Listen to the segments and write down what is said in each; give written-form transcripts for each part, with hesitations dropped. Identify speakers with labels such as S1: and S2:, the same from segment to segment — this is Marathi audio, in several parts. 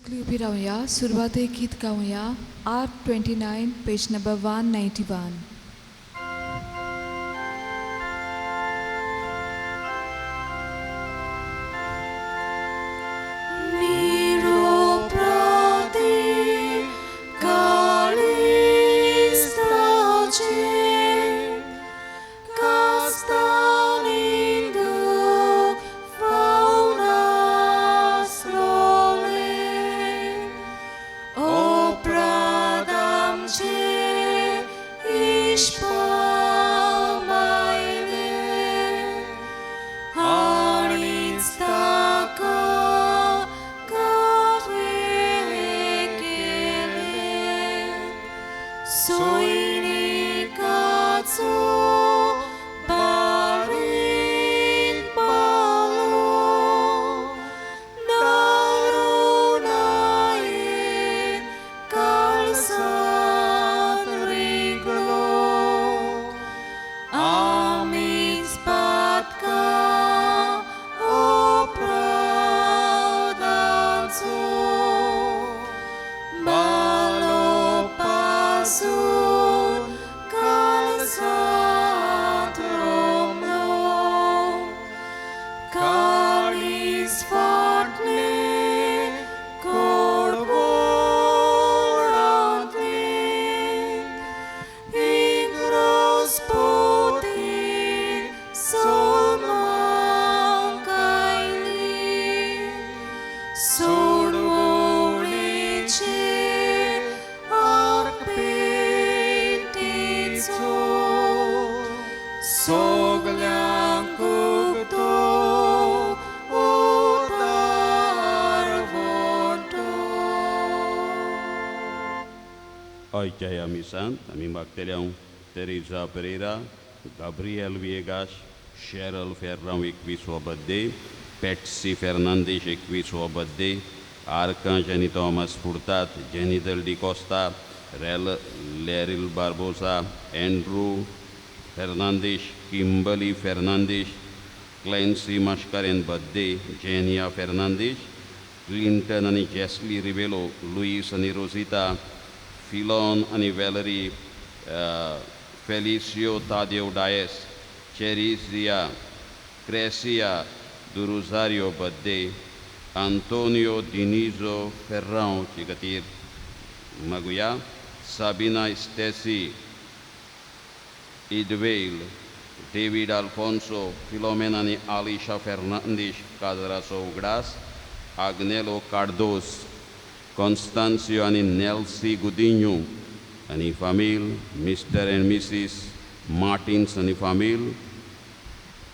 S1: सगळी उभी राहूया. सुरुवातीक गीत गाऊया. R29, page number 191.
S2: Hoy misan, ami magtelião Teresa Pereira, Gabriel Viegas, Cheryl Ferrão e sua birthday, Patsy Fernandes e sua birthday, Arcangelo Thomas Furtat, Jennifer Di Costa, Leril Barbosa, Andrew Fernandes, Kimberly Fernandes, Clancy Mascaren birthday, Genia Fernandes, Clinton and Jesly Rivelo, Luis and Rosita, Filon and Valerie, Felicio Tadeu Dias, Cherisia, Crecia do Rosario birthday, Antonio Dinizo Ferrão Chicatir Maguia, Sabina Stesi, Idveil, David Alfonso, Filomena and Alisha Fernandes Cadraso Gras, Agnelo Cardos, Constancio and Nelsie Gudinho, and família, Mr. and Mrs. Martins and família,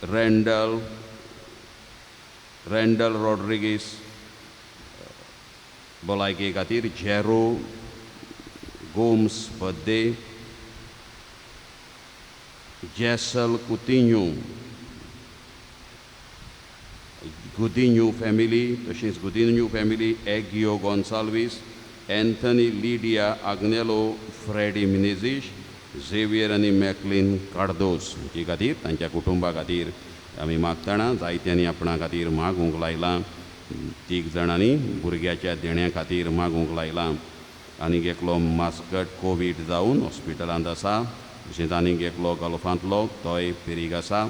S2: Randall Rodriguez, Bolaike Katir, Jero Gomes birthday, Jessel Gudinho family, Tashins Gudinho family, Egio Gonçalves, Anthony Lydia Agnello, Freddy Menezes, Xavier आणि मॅकलिन कार्दोस ही खातीर तांच्या कुटुंबा खातीर आमी मागताना जायत्यांनी आपणा खातीर मागूंक लायलां. 3 जाणांनी भुरग्याच्या देण्या खातीर मागूंक लायलां. आनीक एकलो मास्कट कोवीड जावन हॉस्पिटलांत आसा. तशेंच आनीक एकलो गल्फांतलो तोय पेरीग आसा.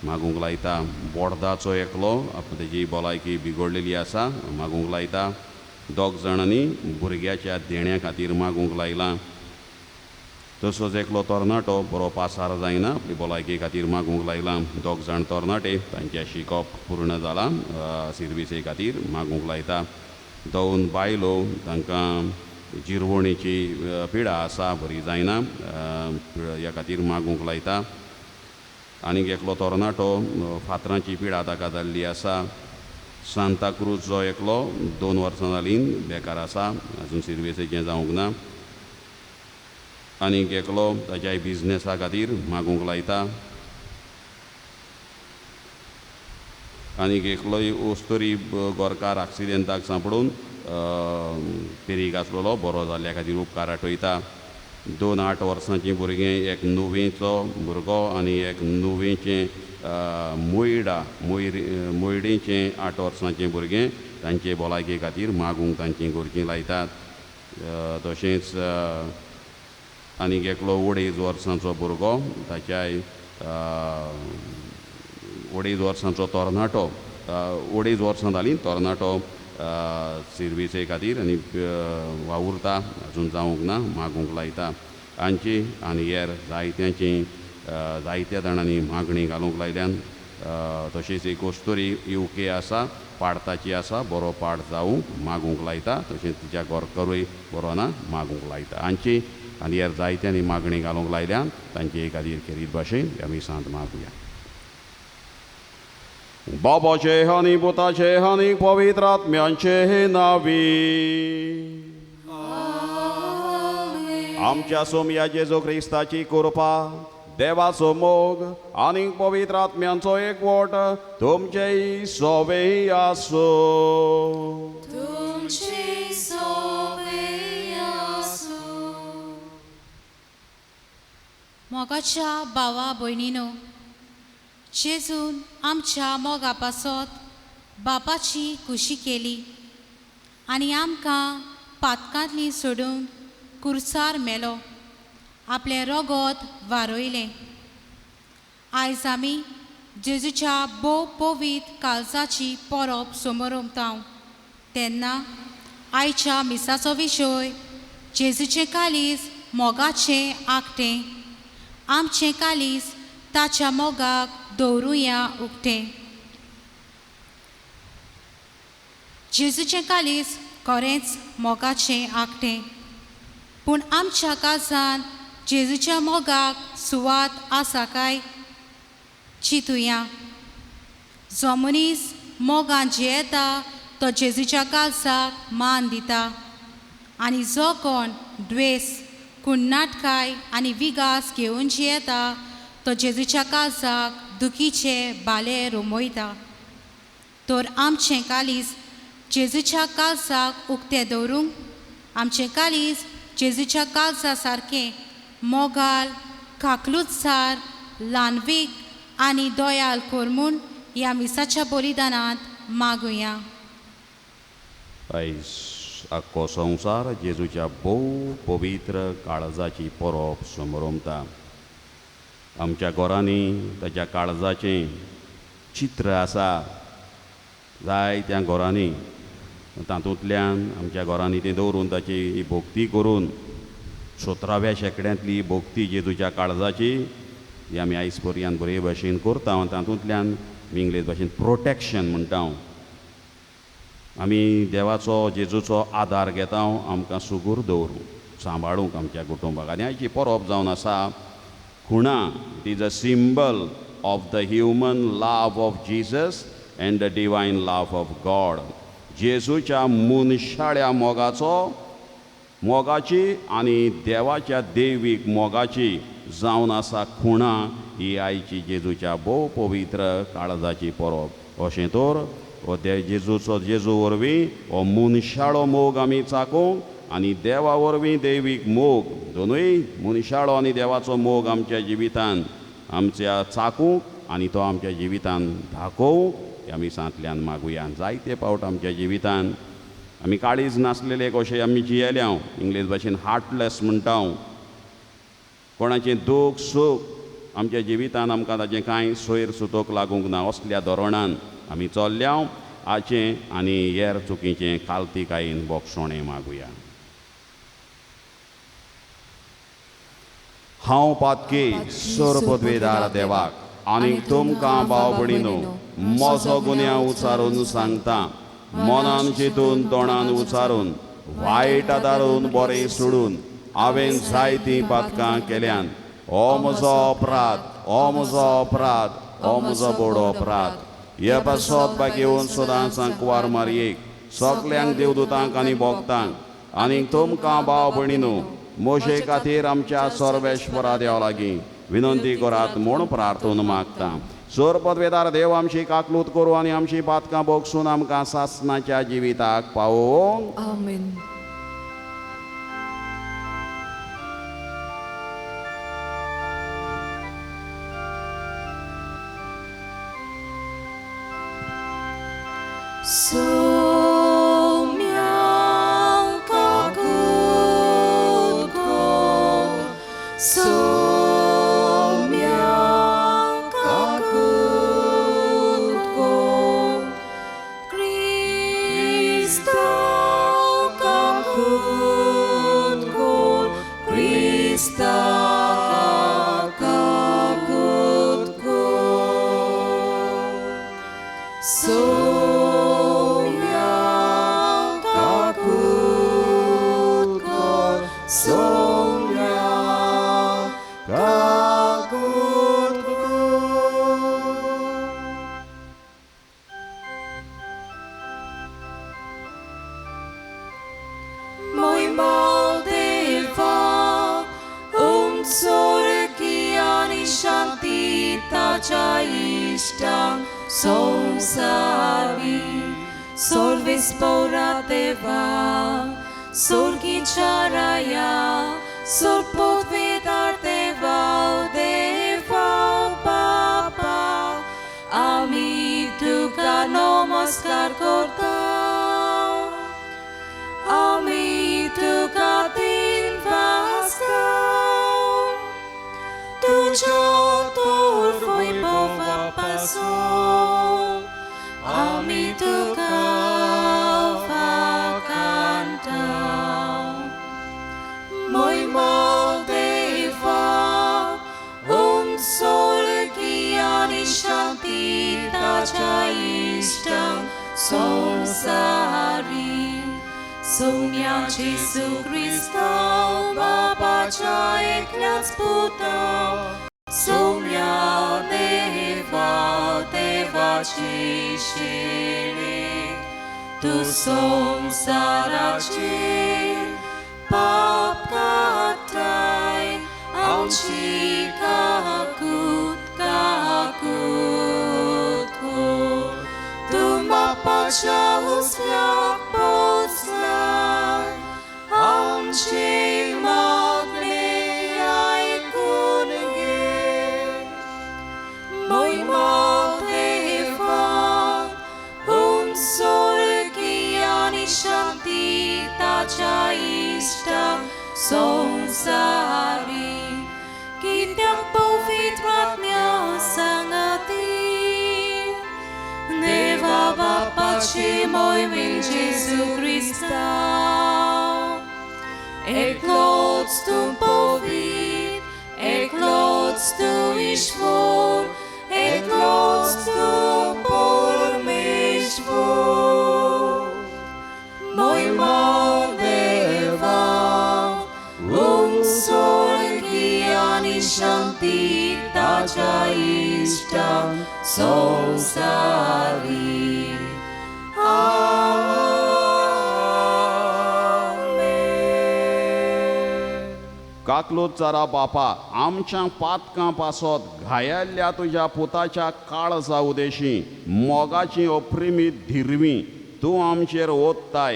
S2: मागूंक लायता. बोर्दाचो एकलो तेजी भलायकी बिगडलेली आसा. मागूंक लायता. 2 जाणांनी भुरग्याच्या देण्या खातीर मागूंक लायलां. तसोच एकलो तरणाटो बरो पासार जायना, आपली भलायके खातीर मागूंक लायलां. 2 जाण तरणाटे तांचें शिकप पूर्ण जालां, सर्विसे खातीर मागूंक लायता. 2 बायलो तांकां जिरवणेची पिडा आसा, बरी जायना, ह्या खातीर मागूंक लायता. आनीक एकलो तरणाटो फातरांची पिडा ताका जाल्ली आसा. सांताक्रूजचो एकलो 2 वर्सां जालीं बेकार आसा, अजून सर्विसेचें जावंक ना. आनीक एकलो ताच्या बिजनेसा खातीर मागूंक लायता. आनीक एकलोय ओस्तोरी गोरकार एक्सिडेंटाक सांपडून पेरीग आसलेलो, बरो जाल्ल्या खातीर उपकार आठयता. 2 8 वर्सांचें भुरगें, एक 9वेचो भुरगो आनी एक 9वेचें मोयडेचें 8 वर्सांचें भुरगें तांचे भलायके खातीर मागूंक तांची गरजी लायतात. तशेंच आनीक एकलो अडेज वर्सांचो भुरगो ताच्याय अडेज वर्सांचो तरणाटो अडेज वर्सां जालीं तरणाटो सर्विसे खातीर आनी वावुरता अजून जावंक ना मागूंक लायता. हांची आनी हेर जायत्या जाणांनी मागणी घालूंक लायल्यान तशेंच एक कस्तुरी UK आसा पाडताची आसा बरो पाड जावंक मागूंक लायता. तशेंच तिच्या घोरकारूय बरो ना मागूंक लायता. हांची आनी हेर जायत्यांनी मागणी घालूंक लायल्यान तांचे खातीर खेरीत भाशेन आमी सांत मागुया. बाबाचे आनी पुताचे आनी पवित्र आत्म्याचे नांवी आमच्या सोमया जेजू क्रिस्ताची कृपा देवाचो मोग आनी पवित्र आत्म्यांचो एकवट तुमचेय सोबे आसो.
S3: मोगाच्या भावा भयणीनो, जेजून आमच्या मोगा पासत बापाची खुशी केली आनी आमकां पातकांतली सोडून कुर्सार मेलो आपले रगत वारोयलें. आयज आमी जेजूच्या भोव पवित्र काळजाची परब समोर उमतांव तेन्ना आयच्या मिसाचो विशय जेजूचें कालीस मोगाचें आकटें. आमचें कालीस ताच्या मोगाक दवरुया उक्तें. जेजूचें कालीस खरेंच मोगाचें आकटें, पूण आमच्या काळजान जेजूच्या मोगाक सुवात आसा काय चिंतुया. जो मनीस मोगान जियेता तो जेजूच्या काळजाक मान दिता आनी जो कोण द्वेस कुण्णाटकाय आनी विगास घेवन जियेता तो जेजूच्या काळजाक दुखीचे बाले रोमयता. तर आमचें कालीस जेजूच्या काळजाक उक्तें दवरूंक आमचें कालीस जेजूच्या काळजा सारकें मोगाल काकलुतसार ल्हानवीक आनी दोयाल कोर म्हूण ह्या मिसाच्या बलिदानांत मागुया.
S2: आयज आख्खो संवसार जेजूच्या भोव पवित्र काळजाची परब समोर उमता. आमच्या घरांनी ताच्या काळजाचें चित्र आसा. जायत्या घरांनी तातूंतल्यान आमच्या घरांनी तें दवरून ताची भोक्ती करून 17व्या शेंकड्यांतली भोक्ती जेजूच्या काळजाची ही आमी आयज पर्यंत बरे भाशेन करता. तातूंतल्यान आमी इंग्लीश भाशेन प्रोटेक्शन म्हणटा. आमी देवाचो जेजूचो आदार घेता आमकां सुगूर दवरूंक सांबाळूंक आमच्या कुटुंबाक. आनी आयची परब जावन आसा खुणां. It is a symbol of the human love of Jesus and the divine love of God. जेजूच्या मनशाळ्या मोगाची आनी देवाच्या देवीक मोगाची जावन आसा खुणां ही आयची जेजूच्या भोव पवित्र काळजाची परब. अशें तर हो जेजू वरवीं हो मनशाळो मोग आमी चाकूंक आनी देवा वरवीं देवीक मोग दोनूय मनशाळो आनी देवाचो मोग आमच्या जिवितान आमच्या चाकूंक आनी तो आमच्या जिवितान दाखोवंक आमी सांतल्यान मागुया. जायते फावट आमच्या जिवितान आमी काळीज नासलेले कशें आमी जियेल्या. इंग्लीश भाशेन हार्टलेस म्हणटा. कोणाचें दूख सूख आमच्या जिवितान आमकां ताचें कांय सोयर सुतोक लागूंक ना. असल्या धोरणान आमी चल्ल्या. हाचें आनी हेर चुकीचें काल्तिकायेन बोगसोणें मागुया. हांव पातकी सोरपदवेदार देवाक आनी तुमकां भाव भयणीनो म्हजो गुन्यांव उचारून सांगता. मनान चिंतून तोंडान उचारून वायट आदारून बरें सोडून हांवें जायतीं पातकां केल्यान हो म्हजो अपराध, हो म्हजो अपराध, हो म्हजो बडो अपराध. हे पासत बाग येवन सदांच सांकवार मारयेक सगल्यांक देवदूतांक आनी भोगतांक आनी तुमकां भाव भयणीनो मोशे खातीर आमच्या सर्वेश्वरा देवा लागीं विनंती करात म्हूण प्रार्थून मागता. सोरपदवेदार देव आमची काकलूत करूं आनी आमची पातकां भोगसून आमकां सासणाच्या जिविताक पावोवंक.
S1: आमीन.
S3: So
S1: Somia kakutko, Krista kakutko, Krista kakutko. Somia kakutko, Somia kakutko. Moi Maldeva, sorgiani shantita ishtam sonsari, sorvis porateva, sorgi charaya, sorpot vedarteva, deva papa, ami tuka namaskar kortam, ami tuka din vastam. Tujo tor foi bova passou, ami tuka vacantam. Moi Maldeva, sorgiani shantita ishtam sonsari. Somia Jesu Christa, Baba Chai Klas Puta, Somia Deva, Deva Chishire, Tu Somsarachi, Pap Katai, Amchi Kakut Kakutko, Tu Mapacha Usyak Poslai, Amchi Magne Ai Kunge, Moi Maldeva, sorgiani shantita ishtam sonsari, Kityam povit ratmya sangati, Deva Bapachi moi min Jesu Christa, Eklots tu povit, eklots tu ishvor, eklots tu pormishvor. Moi Maldeva, sorgiani shantita ishtam sonsari.
S2: काकलोचारा बापा, आमच्या पातकां पासत घायल्ल्या तुझ्या पुताच्या काळजा उदेशी मोगाची अप्रिमीत धिरवी तूं आमचेर ओतताय.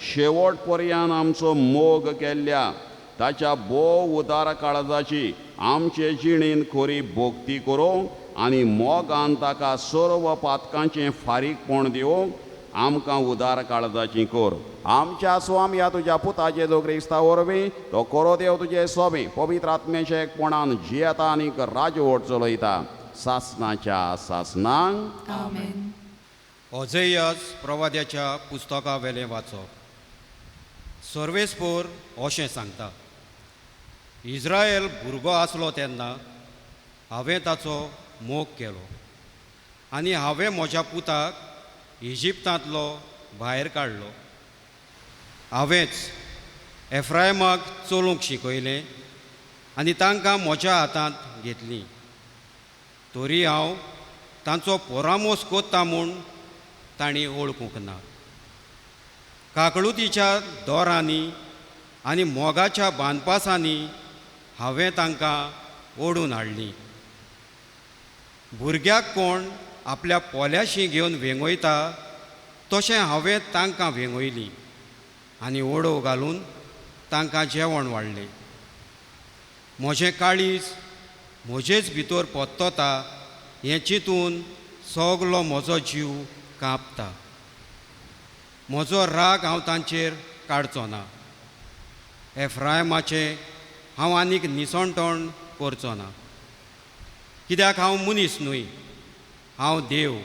S2: शेवट पर्यंत आमचो मोग केल्ल्या ताच्या बोव उदार काळजाची आमचे जिणेन खरी भोगती करूंक आनी मोगान ताका सर्व पातकांचें फारीकपण दिवंक आमकां उदार काळजाची कर. आमच्या स्वामी ह्या तुज्या पुताचे जो क्रिस्ता वरवीं तो कोरो देव तुजे सोबी पवित्र आत्म्याच्या एकपणान जियेता आनीक राजवट चलयता सासनाच्या सासनांक.
S1: Amen.
S4: ओझेयास प्रवाद्याच्या पुस्तका वेलें वाचप. सर्वेस्पोर अशें सांगता, इस्रायल भुरगो आसलो तेन्ना हांवें ताचो मोग केलो आनी हांवें म्हज्या पुताक इजिप्तांतलो भायर काडलो. हांवेंच एफ्रायमाक चलोवंक शिकयलें आनी तांकां म्हज्या हातांत घेतलीं. तरी हांव तांचो परामोस कोत्ता म्हूण तांणी ओळखूंक ना. काकळुतीच्या दोरांनी आनी मोगाच्या बांदपासांनी हांवें तांकां ओडून हाडलीं. भुरग्याक कोण आपल्या पोल्याशी घेवन वेंगोयता तशें हांवें तांकां वेंगोयलीं आनी ओडो घालून तांकां जेवण वाडलें. म्हजें काळीज म्हजेच भितर पोत्तोता हें चिंतून सगलो म्हजो जीव कांपता. म्हजो राग हांव तांचेर काडचो ना. एफ्रायमाचें हांव आनीक निसणटण करचो ना, कित्याक हांव मनीस न्हय, हांव देव.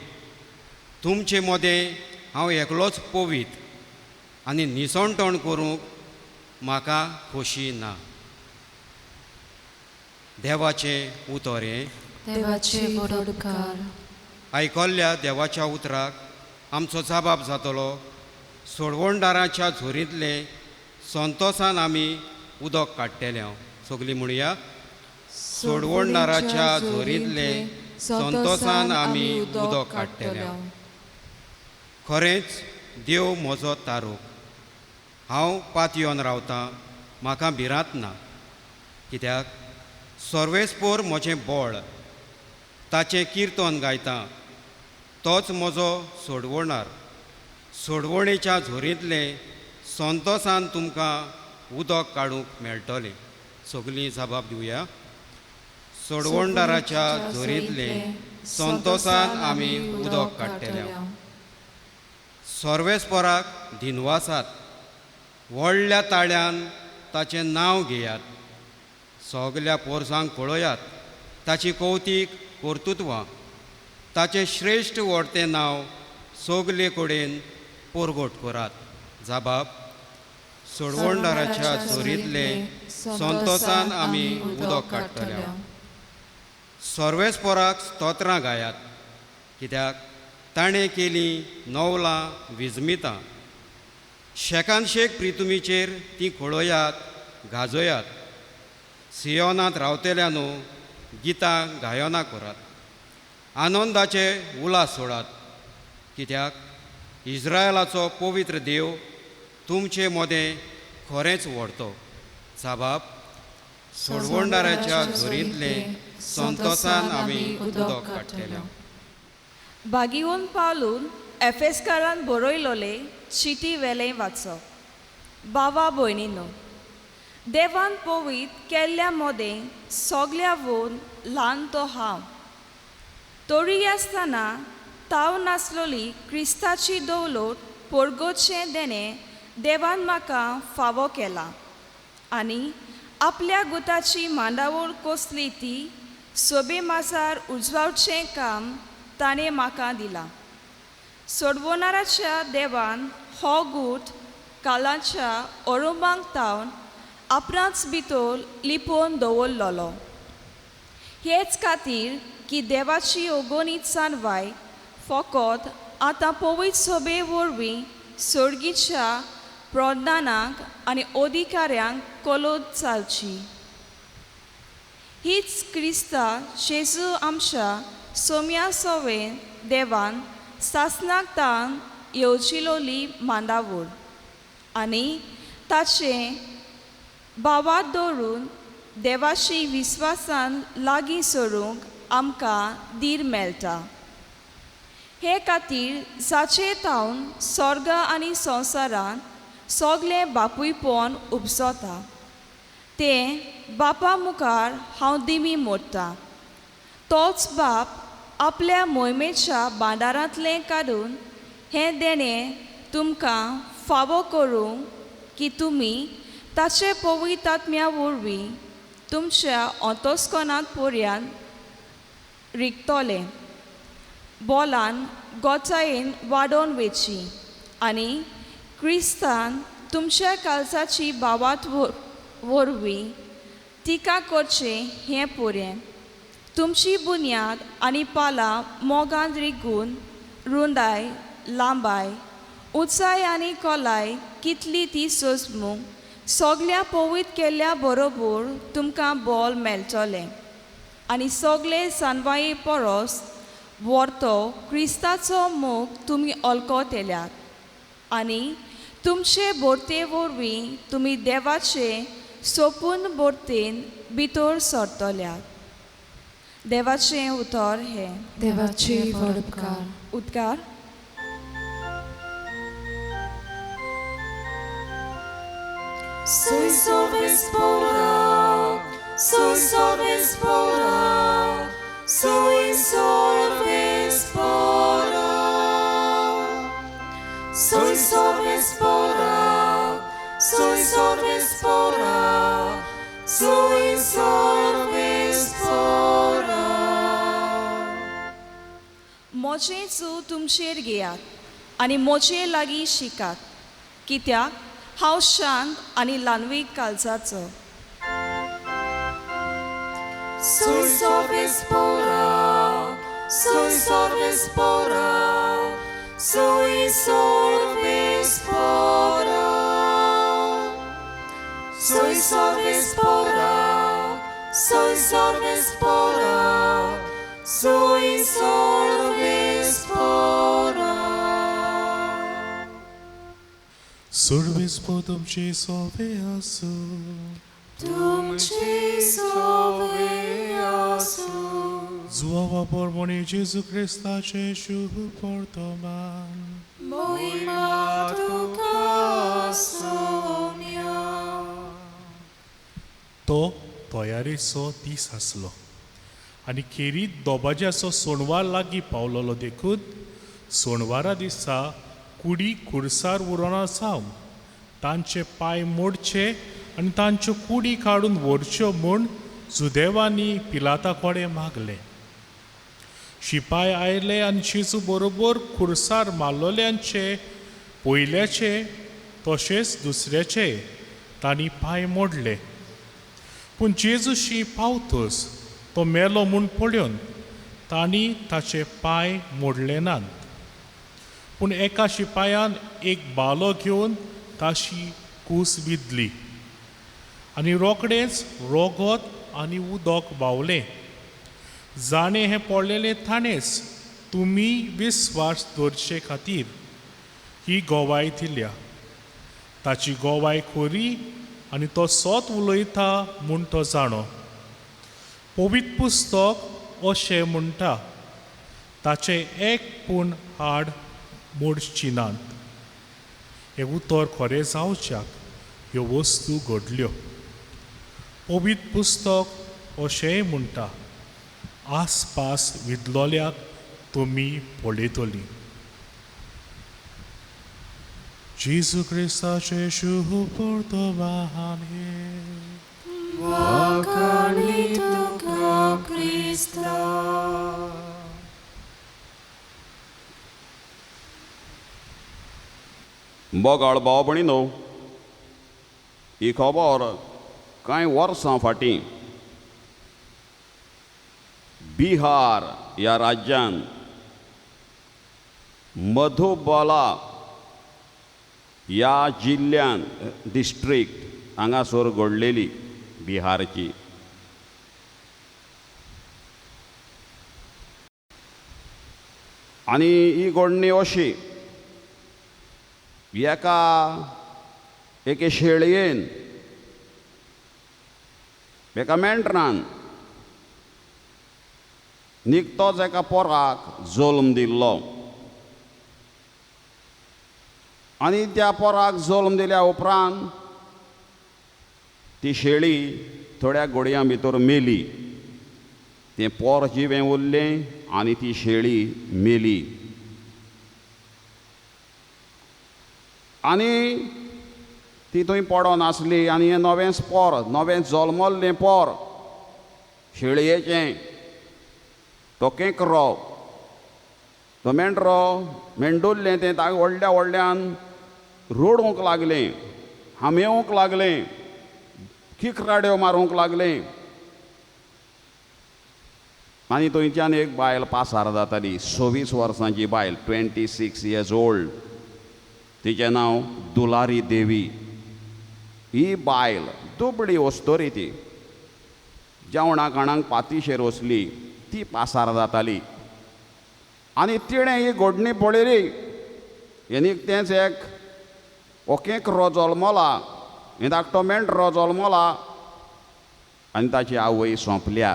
S4: तुमचे मदें हांव एकलोच पवित्र आनी निसणटण करूंक म्हाका खोशी ना. देवाचें उतर हें.
S1: देवाचे वडकार.
S4: आयकल्ल्या देवाच्या उतराक आमचो जबाब जातलो. सोडवणदाराच्या झोरींतले संतोशान आमी उदक काडटले. सगळीं म्हणुया, सोडवणदाराच्या झोरींतले संतोशान आमी उदक काडटले. खरेंच देव म्हजो तारूक. हांव पातयेवन रावतां, म्हाका भिरांत ना, कित्याक सर्वेस्पोर म्हजें बळ. ताचें किर्तन गायतां, तोच म्हजो सोडवणार. सोडवणेच्या झोरींतले संतोशान तुमकां उदक काडूंक मेळटलें. सगळीं जबाब दिवया. सोडवणदाराच्या झोरींतले संतोशान आमी उदक काडटले. सर्वेस्पराक दिनवासात, व्हडल्या ताळ्यान ताचें नांव घेयात. सगल्या पोरसांक पळयात, ताची कौतीक कर्तुत्वां. ताचें श्रेश्ठ व्हडतें नांव सगले कडेन परगट करात. जबाब. सोडवणदाराच्या झोरींतले संतोशान आमी उदक काडटले. सर्वेस्पराक स्तोत्रां गायात, कित्याक ताणें केलीं नवलां विजमितां. शेकान शेक प्रितुमीचेर तीं खळयात, गाजयात. सियोनांत रावतल्यांनो गितां गायना करात. आनंदाचे उलास सोडात, कित्याक इस्रायलाचो पवित्र देव तुमचे मदें खरेंच व्हरतो. जबाब. सोडवणदाराच्या झोरींतले संतोशान आमी उदक काडटले.
S5: बागिवून पावलून एफेसकारान बरयलोले चिटी वेलें वाचप. बावा भयणीनो, देवान पवित्र केल्ल्या मदें सगल्या वोन ल्हान तो हांव. तरी आसतना ताव नासलोली क्रिस्ताची दौलत परगोवचें देणें देवान म्हाका फावो केला. आनी आपल्या गुताची मांडावळ कसली ती सोबे माजार उजवावचें काम ताणें म्हाका दिला. सोडवणाराच्या देवान हो गूट कालाच्या अरुंबांक तावन आपणाच भितर लिपोवन दवरलोलो. हेच खातीर की देवाची अगोनीत सानवाय फकत आतां पवित्र सोबे वरवीं सर्गीच्या प्रधानांक आनी अधिकाऱ्यांक कलोद चालची. हीच क्रिस्ता जेजू आमच्या सोम्या सोवेन देवान सासनाक तान येवजिलोली मांडावळ. आनी ताचे भावात दवरून देवाशी विस्वासान लागीं सरूंक आमकां धीर मेळटा. हे खातीर जाचे तावन स्वर्ग आनी संवसारांत सगलें बापूयपण उपसता, तें बापा मुखार हांव दिमी मोडटां. तोच बाप आपल्या मोहिमेच्या भांडारांतलें काडून हें देणें तुमकां फावो करूंक की तुमी ताचे पवित्र आत्म्या वरवीं तुमच्या अंतस्करणांत पर्यंत रिगतले, बोलान गोचायेन वाडोवन वेची आनी क्रिस्तान तुमच्या काळजाची भावात वरवीं टिका करचें हें पुरें. तुमची बुन्याद आनी पालां मोगान रिगून रुंदाय, लांबाय, उंचाय आनी खोलाय कितली ती सोजमूंक सगल्या पवित्र केल्ल्या बरोबर तुमकां बोल मेळटलें. आनी सगळे सानवाये परस व्हरतो क्रिस्ताचो मोग तुमी अल्कोतेल्यात. आनी तुमचे बोरते वरवीं तुमी देवाचे सोपून बोरतेन भितर सरतल्यात. देवाचें उतर हें.
S1: देवाचे वडकार.
S5: उद्गार.
S6: Soy sobrespora, soy sobrespora, soy sobrespora, soy sobrespora, soy sobrespora, sui solvis fora.
S5: मोचे चू तुमचेर घेयात आनी मोचे लागीं शिकात, कित्याक हांव शांत आनी ल्हानवीक काळजाचो.
S6: Sui solvis fora, sui solvis fora, sui solvis fora. Sui solvis fora, sui solvis fora, sui solvis fora.
S7: Sorbis potum ci soveasu.
S6: Dum ci soveasu.
S7: Złowa pormoni Jezu Chrysta Cieszu portoman.
S6: Moima tukasomia.
S7: तो तयारेचो दीस आसलो आनी खेरीत दोबाज्याचो सोणवार लागीं पावलोलो देखून सोणवारा दिसा कुडी खुर्सार उरोना जावन तांचे पांय मोडचे आनी तांच्यो कुडी काडून व्हरच्यो म्हूण जुदेवांनी पिलाता कडेन मागलें. शिपाय आयले आनी जेजू बरोबर खुर्सार मारलोल्यांचे पयल्याचे तशेंच दुसऱ्याचे तांणी पांय मोडले. पूण जेजूशी पावतच तो मेलो म्हूण पळोवन तांणी ताचे पांय मोडले नात. पूण एका शिपायान एक बालो घेवन ताशी कूस विधली आनी रोखडेंच रोगत आनी उदक व्हांवलें. जाणें हें पडलेलें ताणेंच तुमी विस्वास दवरचे खातीर ही गोवाय दिल्या. ताची गोवाय खोरी आनी तो सोत उलयता म्हूण तो जाणो. पवित्र पुस्तक अशें म्हणटा, ताचे एक पूण हाड मोडची नात. हें उतर खरें जावच्याक ह्यो वस्तू घडल्यो. पवित्र पुस्तक अशेंय म्हणटा, आसपास विधलोल्याक तुमी पळयतलीं. Jesu Christa Cieszu portoman he.
S6: Vakalituka Christa.
S2: बोगाळ भावभणीनो, ही खबर कांय वर्सां फाटीं बिहार ह्या राज्यांत मधुबाला ह्या जिल्ल्यांत डिस्ट्रिक्ट हांगासर घडलेली बिहारची. आनी ही घडणी अशी, एके शेळयेन एका मेंढरान निकतोच एका पोराक जल्म दिल्लो आनी त्या पोराक जल्म दिल्या उपरांत ती शेळी थोड्या घडयां भितर मेली. तें पोर जिवें उरलें आनी ती शेळी मेली. आनी ती थंय पडोन आसली आनी हें नवें जल्मल्लें पोर शेळयेचें तो केंकरो, तो मेंढरो मेंढुल्लें तें ताका व्हडल्या व्हडल्यान रोडूंक लागलें, हांमेवूंक लागलें, किकराड्यो मारूंक लागलें. आनी थंयच्यान एक बायल पासार जाताली, 26 वर्सांची बायल, 26 years old. तिचें नांव दुलारी देवी. ही बायल दुबळी वस्तोरी ती, जेवणा खाणांक पातीशेर वचली ती पासार जाताली. आनी तिणें ही घडणी पळयली. हें तेंच एक ओकेंकरो जल्मला, हें धाकटो मेंढरो जल्मला आनी ताची आवय सोंपल्या.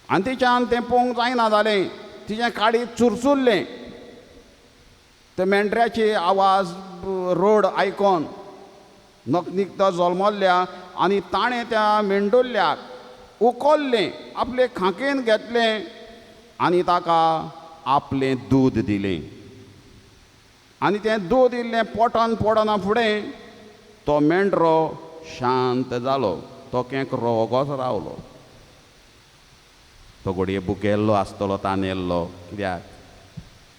S2: आनी तिच्यान तें पळोवंक जायना जालें, तिचें काळीज चुरचुरलें. ते मेंढऱ्याची आवाज रोड आयकोन निकतो जल्मल्ल्या आनी ताणें त्या मेंढुल्ल्याक उखल्लें, आपले खांकेन घेतलें आनी ताका आपलें दूद दिलें. आनी तें दूद इल्लें पोटान पडना फुडें तो मेंढरो शांत जालो, तोकेंक रोगोच रावलो. तो घडये बुकेल्लो आसतलो, तानेल्लो, कित्याक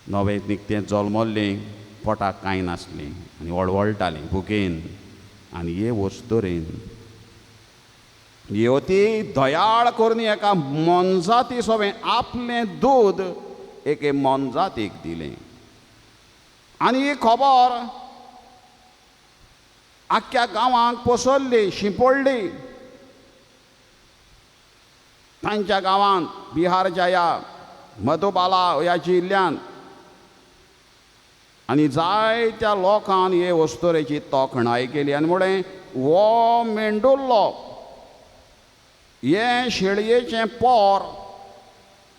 S2: नवें निकतें जल्मल्लीं पोटाक कांय नासलीं आनी वळवळटालीं भुकेन. आनी हे वस्तोरेन येवती दयाळ करून एका मनजाती सोबें आपलें दूद एके मनजातीक दिलें. आनी ही खबर आख्ख्या गांवांक पसरली, शिंपडली. तांच्या गांवांत, बिहारच्या ह्या मधुबाला ह्या जिल्ल्यांत आनी जायत्या लोकांनी हे वस्तोरेची तोखणाय केली. आनी म्हळें हो मेंडुल्लो, हे शेळयेचें पोर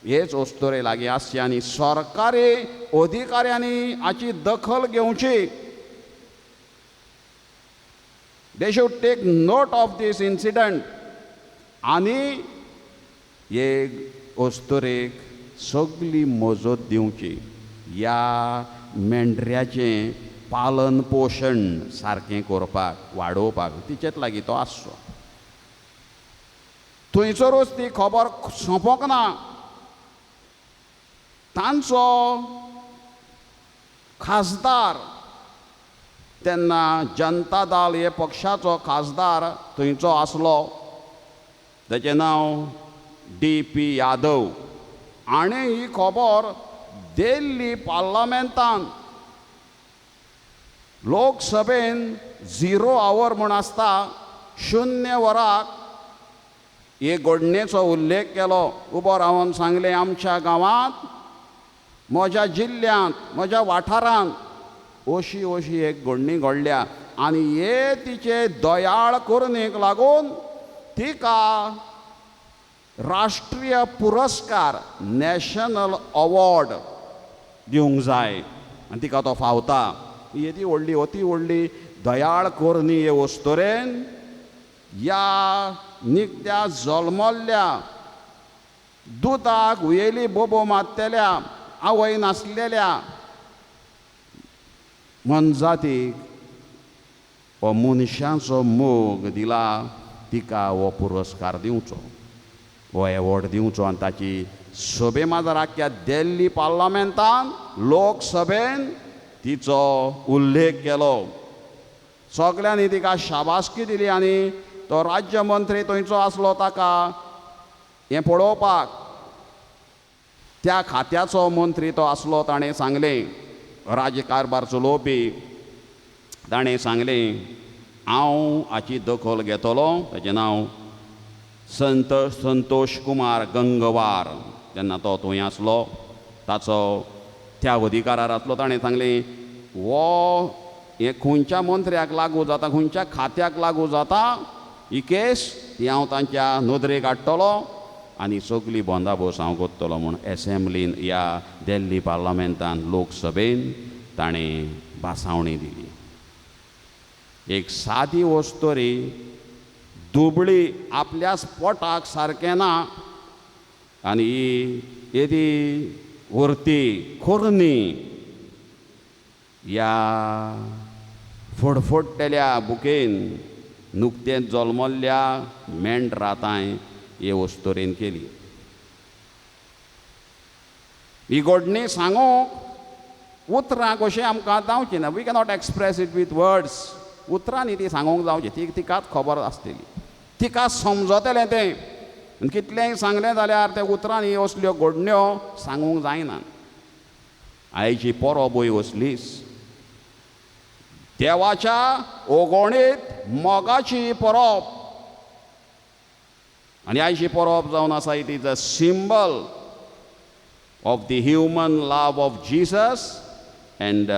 S2: हेच वस्तोरे लागीं आसचें आनी सरकारी अधिकाऱ्यांनी हाची दखल घेवची. They should take note of this incident आनी हे वस्तोरेक सगळी मजत दिवची. ह्या मेंढऱ्याचें पालन पोशण सारकें करपाक, वाडोवपाक तिचेच लागीं तो आसचो. थंयसरूच ती खबर सोंपोंक ना. तांचो खासदार, तेन्ना जनता दल हे पक्षाचो खासदार थंयचो आसलो, ताचें नांव D.P. यादव. आणी ही खबर दिल्ली पार्लमेंतान, लोकसभेन 0 आवर म्हूण आसता, 0 वराक हे घडणेचो उल्लेख केलो. उबो रावन सांगलें, आमच्या गांवांत, म्हज्या जिल्ल्यांत, म्हज्या वाठारांत अशी अशी एक घडणी घडल्या. आनी हे तिचे दयाळ करुणेक लागून तिका राष्ट्रीय पुरस्कार, नॅशनल अवॉर्ड दिवंक जाय आनी तिका तो फावता. ही ती व्हडली, अती व्हडली दयाळ करणी हे वस्तोरेन ह्या निकत्या जल्मल्ल्या दुदाक हुयेली बोबो मारतेल्या, आवय नासलेल्या मनजातीक हो मनशांचो मोग दिला. तिका हो पुरस्कार दिवचो, हो एवॉर्ड दिवचो. आनी ताची सभे माजर आख्ख्या दिल्ली पार्लमेंतान, लोकसभेन तिचो उल्लेख केलो. सगळ्यांनी तिका शाबासकी दिली. आनी तो राज्य मंत्री थंयचो आसलो, ताका हें पळोवपाक, त्या खात्याचो मंत्री तो आसलो, ताणें सांगलें, राजकारभार चलोवपी, ताणें सांगलें, हांव हाची दखल घेतलो. ताचें नांव संतोष कुमार गंगवार. तेन्ना तो थंय आसलो, ताचो त्या अधिकारार आसलो. ताणें सांगलें, हो हें खंयच्या मंत्र्याक लागू जाता, खंयच्या खात्याक लागू जाता ही केस, ती हांव तांच्या नदरेक हाडटलो आनी सगळी बंदाबोस हांव करतलो म्हूण एसेंब्लीन, ह्या दिल्ली पार्लमेंतान, लोकसभेन ताणें भासावणी दिली. एक सादी वस्तोरी, दुबळी, आपल्याच पोटाक सारकें ना आनी ही येदी व्हरती खोर्नी ह्या फडफडटेल्या बुकेन नुकतेंच जल्मल्ल्या मेंढराताय हे वस्तोरेन केली. ही घडणी सांगूंक उतरां कशें आमकां जावची ना. We cannot express it with words. उतरांनी ती सांगूंक जावची, ती तिकाच खबर आसतली, तिका समजतलें तें. कितलेंय सांगलें जाल्यार त्या उतरांनी असल्यो घडण्यो सांगूंक जायना. आयची परबूय असलीच, देवाच्या ओगोणीत मोगाची परब. आनी आयची परब जावन आसा, it is a symbol of the human love of Jesus end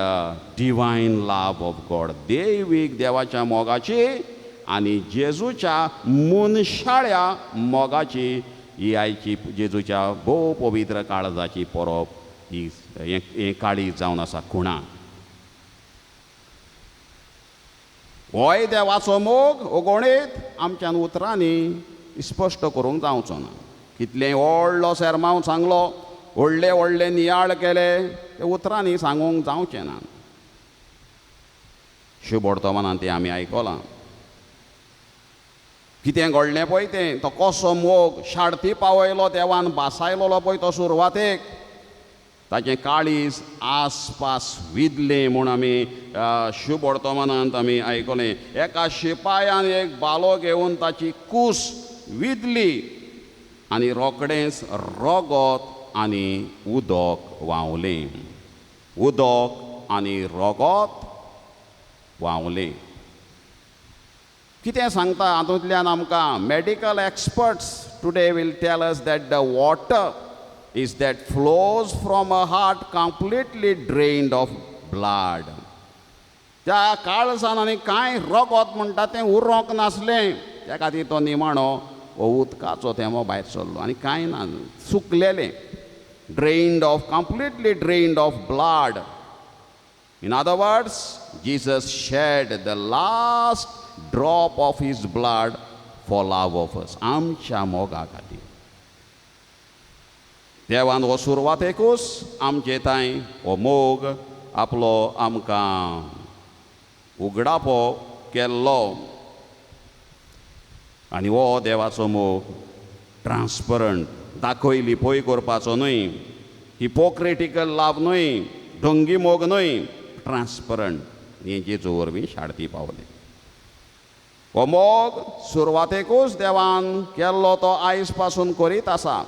S2: divine love of God. देवीक देवाच्या मोगाची आनी जेजूच्या मनशाळ्या मोगाची ही आयची जेजूच्या भोव पवित्र काळजाची परब ही हें काळीज जावन आसा खुणाक. होय देवाचो मोग ओगोणीत आमच्यान उतरांनी स्पश्ट करूंक जावचो ना. कितलेंय व्हडलो सेर्मांव सांगलो, व्हडले व्हडले नियाळ केले, ते उतरांनी सांगूंक जावचें ना. शुभ वर्तमानांत तें आमी आयकलां. कितें घडलें पळय तें, तो कसो मोग शार्ती पावयलो देवान भासायलो पळय तो सुरवातेक, ताचें काळीज आसपास विदलें म्हूण आमी शुभ वर्तमानांत आमी आयकलें. एका शिपायान एक बालो घेवन ताची कूस विदली आनी रोखडेंच रगत आनी उदक व्हांवलें. उदक आनी रगत व्हांवलें. कितें सांगता हातूंतल्यान आमकां? Medical experts today will tell us that the water is that flows from a heart completely drained of blood. त्या काळजान आनी कांय रगत म्हणटा तें उरोंक नासलें, त्या खातीर तो निमाणो हो उदकाचो थेंबो भायर सरलो आनी कांय ना, सुकलेलें. Drained of, completely drained of blood. In other words, Jesus shed the last drop of his blood for love of us. आमच्या मोगा खातीर देवान हो सुरवातेकूच आमचे थंय हो मोग आपलो आमकां उगडापो केल्लो. आनी हो देवाचो मोग ट्रान्सपरंट, दाखयली पळय करपाचो न्हय, हिपोक्रेटिकल लाव न्हय, ढोंगी मोग न्हय, ट्रान्सपरंट. हें जेजू वरवीं शार्ती पावले. हो मोग सुरवातेकूच देवान केल्लो तो आयज पासून करीत आसा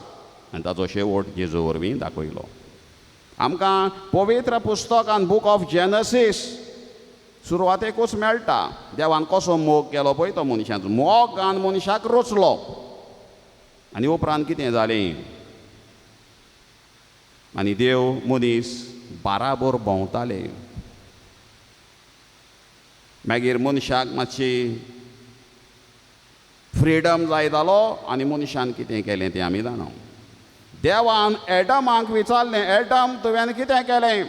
S2: आनी ताचो शेवट जेजू वरवीं दाखयलो. आमकां पवित्र पुस्तकान बूक ऑफ जेनसीस सुरवातेकूच मेळटा. देवान कसो मोग केलो पळय तो मनशाचो. मोगान मनशाक रचलो आनी उपरांत कितें जालें? आनी देव मनीस बाराबर भोंवताले. मागीर मनशाक मातशी फ्रिडम जाय जालो आनी मनशान कितें केलें तें आमी जाणा. देवान एडमाक विचारलें, एडम तुवें कितें केलें?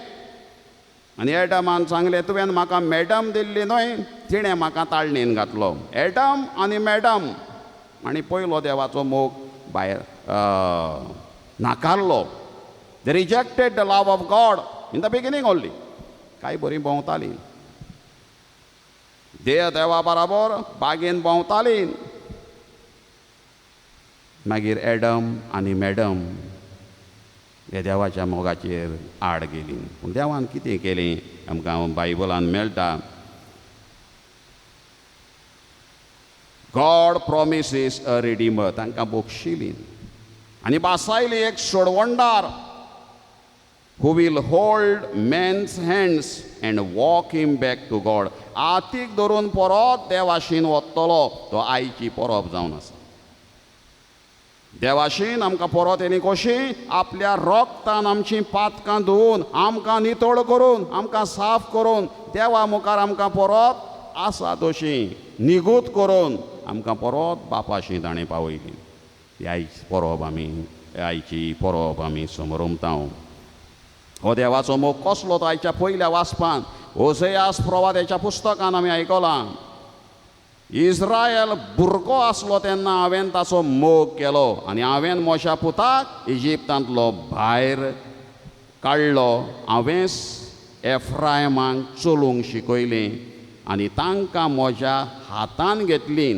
S2: आनी एडमान सांगलें, तुवें म्हाका मॅडम दिल्ली न्हय, तिणें म्हाका ताळणेन घातलो. एडम आनी मॅडम आनी पयलो देवाचो मोग भायर नाकारलो. They rejected the love of God in the beginning only. कांय बरी भोंवतालीं, देवा बराबर बागेन भोंवतालीं. मागीर एडम आनी मॅडम हे देवाच्या मोगाचेर आड गेली. पूण देवान कितें केलें आमकां बायबलान मेळटा. गॉड प्रॉमिसीस अ रिडीमर. तांकां बक्षिली आनी बासायली एक सोडवणदार who will hold men's hands and walk him back to God. आतीक धरून परत देवाशीन वतलो तो आयची परब जावन आसा. देवाशीन आमकां परत येनी कशी? आपल्या रोगतान आमची पातकां धुवून, आमकां नितळ करून, आमकां साफ करून, देवा मुखार आमकां परत आसा तशी निगूत करून आमकां परत बापाशी ताणें पावयली. ती आयची परब आमी समरमता. हो देवाचो मोग कसलो तो आयच्या पयल्या वाचपान होसेयास प्रवाद्याच्या पुस्तकान आमी आयकलां. इस्रायल भुरगो आसलो तेन्ना हांवें ताचो मोग केलो आनी हांवें म्हज्या पुताक इजिप्तांतलो भायर काडलो. हांवेंच एफ्रायमाक चलूंक शिकयलें आनी तांकां म्हज्या हातान घेतलीं.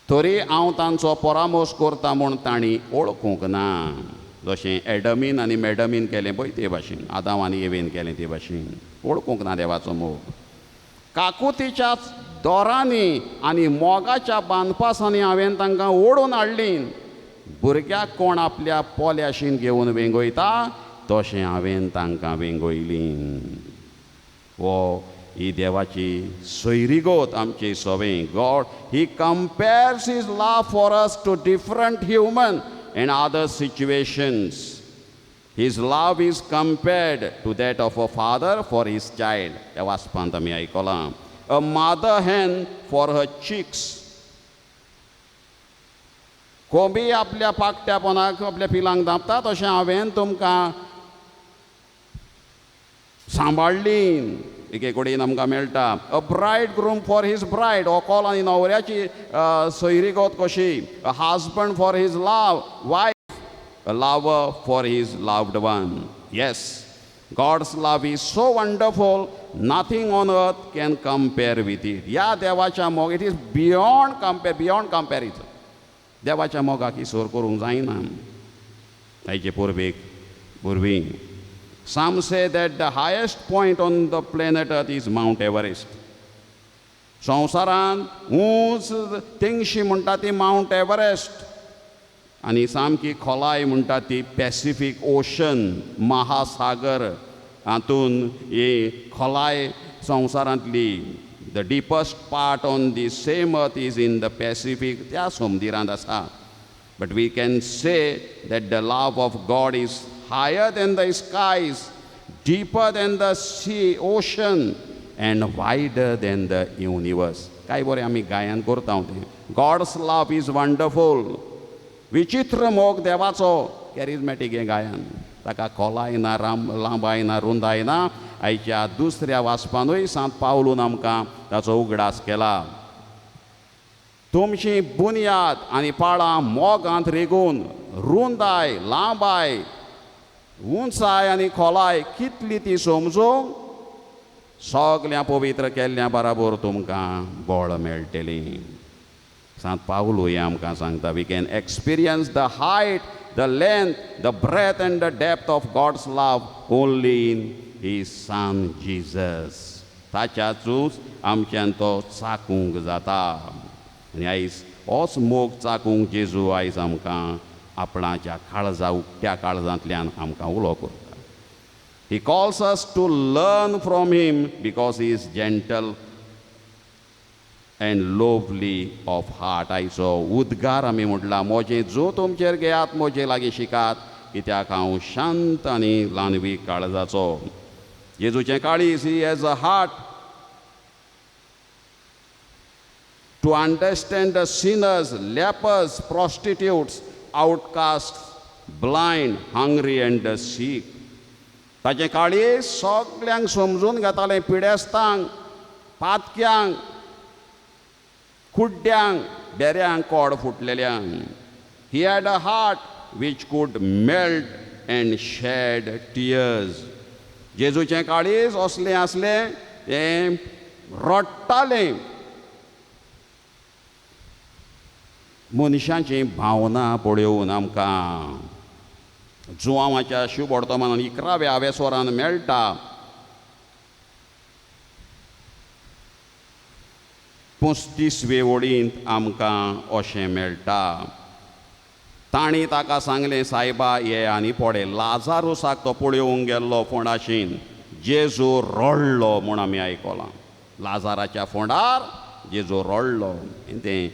S2: तरी हांव तांचो परामोस करता म्हूण तांणी ओळखूंक ना. जशें एडमीन आनी मॅडमीन केलें पळय ते भाशेन, आदाम आनी एवेन केलें ते भाशेन ओळखूंक ना देवाचो मोग. काकुतीच्या दोरांनी आनी मोगाच्या बांदपासांनी हांवें तांकां ओडून हाडलीं. भुरग्याक कोण आपल्या पोल्याशीन घेवन वेंगयता तशें हांवें तांकां वेंगयलीं. ही देवाची सोयरीगोत आमची सवय. God he compares his love for us to different human and other situations. His love is compared to that of a father for his child. ह्या वाचपांत आमी आयकलां. A mother hen for her chicks. कोंबी आपल्या पाकट्यापणाक आपल्या पिलांक धांपता तशें हांवें तुमकां सांबाळलीं. एके कडेन आमकां मेळटा a bridegroom for his bride. व्हंकल आनी न्हवऱ्याची सोयरीगत कशी. A husband for his love wife, a lover for his loved one. Yes, God's love is so wonderful, nothing on earth can compare with it. ह्या देवाच्या मोग इट इज बियॉन्ड कंपॅरिझन. देवाच्या मोगाक इसोर करूंक जायना. ताचे पुर्वी some say that the highest point on the planet earth is Mount Everest. संवसारांत उंच तेंगशी म्हणटा ती माउंट एव्हरेस्ट, आनी सामकी खोलाय म्हणटा ती पॅसिफीक ओशन, महासागर. हातून ही खोलाय संवसारांतली the deepest part on the same earth is in the Pacific, त्या समुद्रांत आसा. But we can say that the love of God is higher than the skies, deeper than the sea ocean, and wider than the universe. काय बरें आमी गायन करता तें. God's love is wonderful. विचित्र मोग देवाचो, कॅरिझमॅटीक हें गायन. ताका खोलाय ना, लांबाय ना, रुंदाय ना. आयच्या दुसऱ्या वाचपानूय सांत पावलून आमकां ताचो उगडास केला. तुमची बुनयाद आनी पाळां मोगांत रिगून रुंदाय, लांबाय, उंचाय आनी खोलाय कितली ती समजूंक सगळ्या पवित्र केल्ल्या बराबर तुमकां बळ मेळटली. सांत पावलूय आमकां सांगता, we can experience the height, the length, the breadth and the depth of God's love only in his son Jesus. ताच्याचूच आमच्यान तो चाकूंक जाता. आनी आयज होच मोग चाकूंक जेजू आयज आमकां आपणाच्या काळजा, उक्त्या काळजांतल्यान आमकां उलो करता. He calls us to learn from him because he is gentle and lowly of heart. आयचो उद्गार आमी म्हटला, मोजे जो तुमचेर घेयात, मोजे लागीं शिकात, कित्याक हांव शांत आनी ल्हानवी काळजाचो. जेजूचें काळीज, he has a heart to understand the sinners, lepers, prostitutes, outcasts, blind, hungry and the sick. ताचे काळीज सगळ्यांक समजून घेतालें. पिडेस्तांक, पातक्यांक, कुड्ड्यांक, बेऱ्यांक, कोड फुटलेल्यांक. He had a heart which could melt and shed tears. जेजूचें काळीज असलें आसलें तें रडटालें. मनशांची भावना पळयोवन आमकां जुवांवाच्या शुभ वर्तमानान 11व्या आवेसोरान मेळटा. 35वे वळींत आमकां अशें मेळटा. तांणी ताका सांगलें, सायबा ये आनी पळय. लाजारुसाक तो पळयोवंक गेल्लो फोंडाशीन. जेजू रडलो म्हूण आमी आयकलां. लाजाराच्या फोंडार जेजू रडलो. तें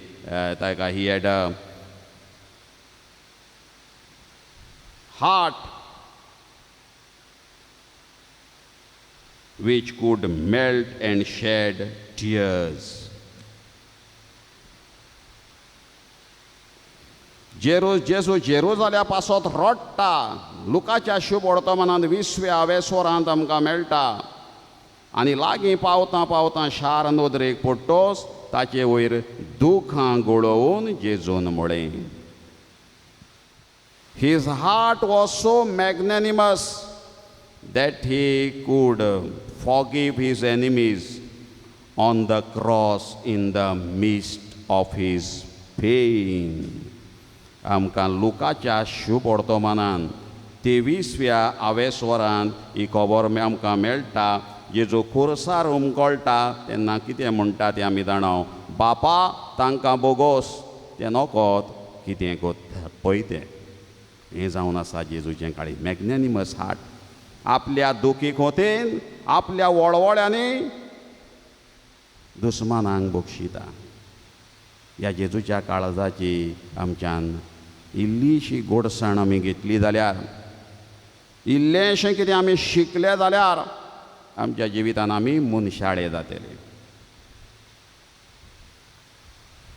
S2: ताका ही had a heart which could melt and shed tears. जेजू जेरुजाल्या पासत रडटा. लुकाच्या शुभ वर्तमानांत 20व्या आवेसोरांत आमकां मेळटा. आनी लागीं पावता पावता शार नोदरेक पडटोच ताचे वयर दुखां गळोवन जेजून म्हळें. His heart was so magnanimous that he could forgive his enemies on the cross in the midst of his pain. आमकां लुकाच्या शुभ वर्तमानांत 23व्या आवेसोरांत ही खबर आमकां मेळटा. जेजू खुर्सार उमकळटा तेन्ना कितें म्हणटा तें आमी जाणाव. बापा तांकां बोगोस, तें नकोत कितें कोत्ता पळय तें. हें जावन आसा जेजूचें काळीज. मॅग्नेनिमस हार्ट. आपल्या दुखीक होतेन, आपल्या वळवळ्यांनी दुस्मानांक बक्षिता. ह्या जेजूच्या काळजाची आमच्यान इल्लीशी गोडसाण आमी घेतली जाल्यार, इल्लेशें कितें आमी शिकले जाल्यार आमच्या जिवितान आमी मनशाळे जातले.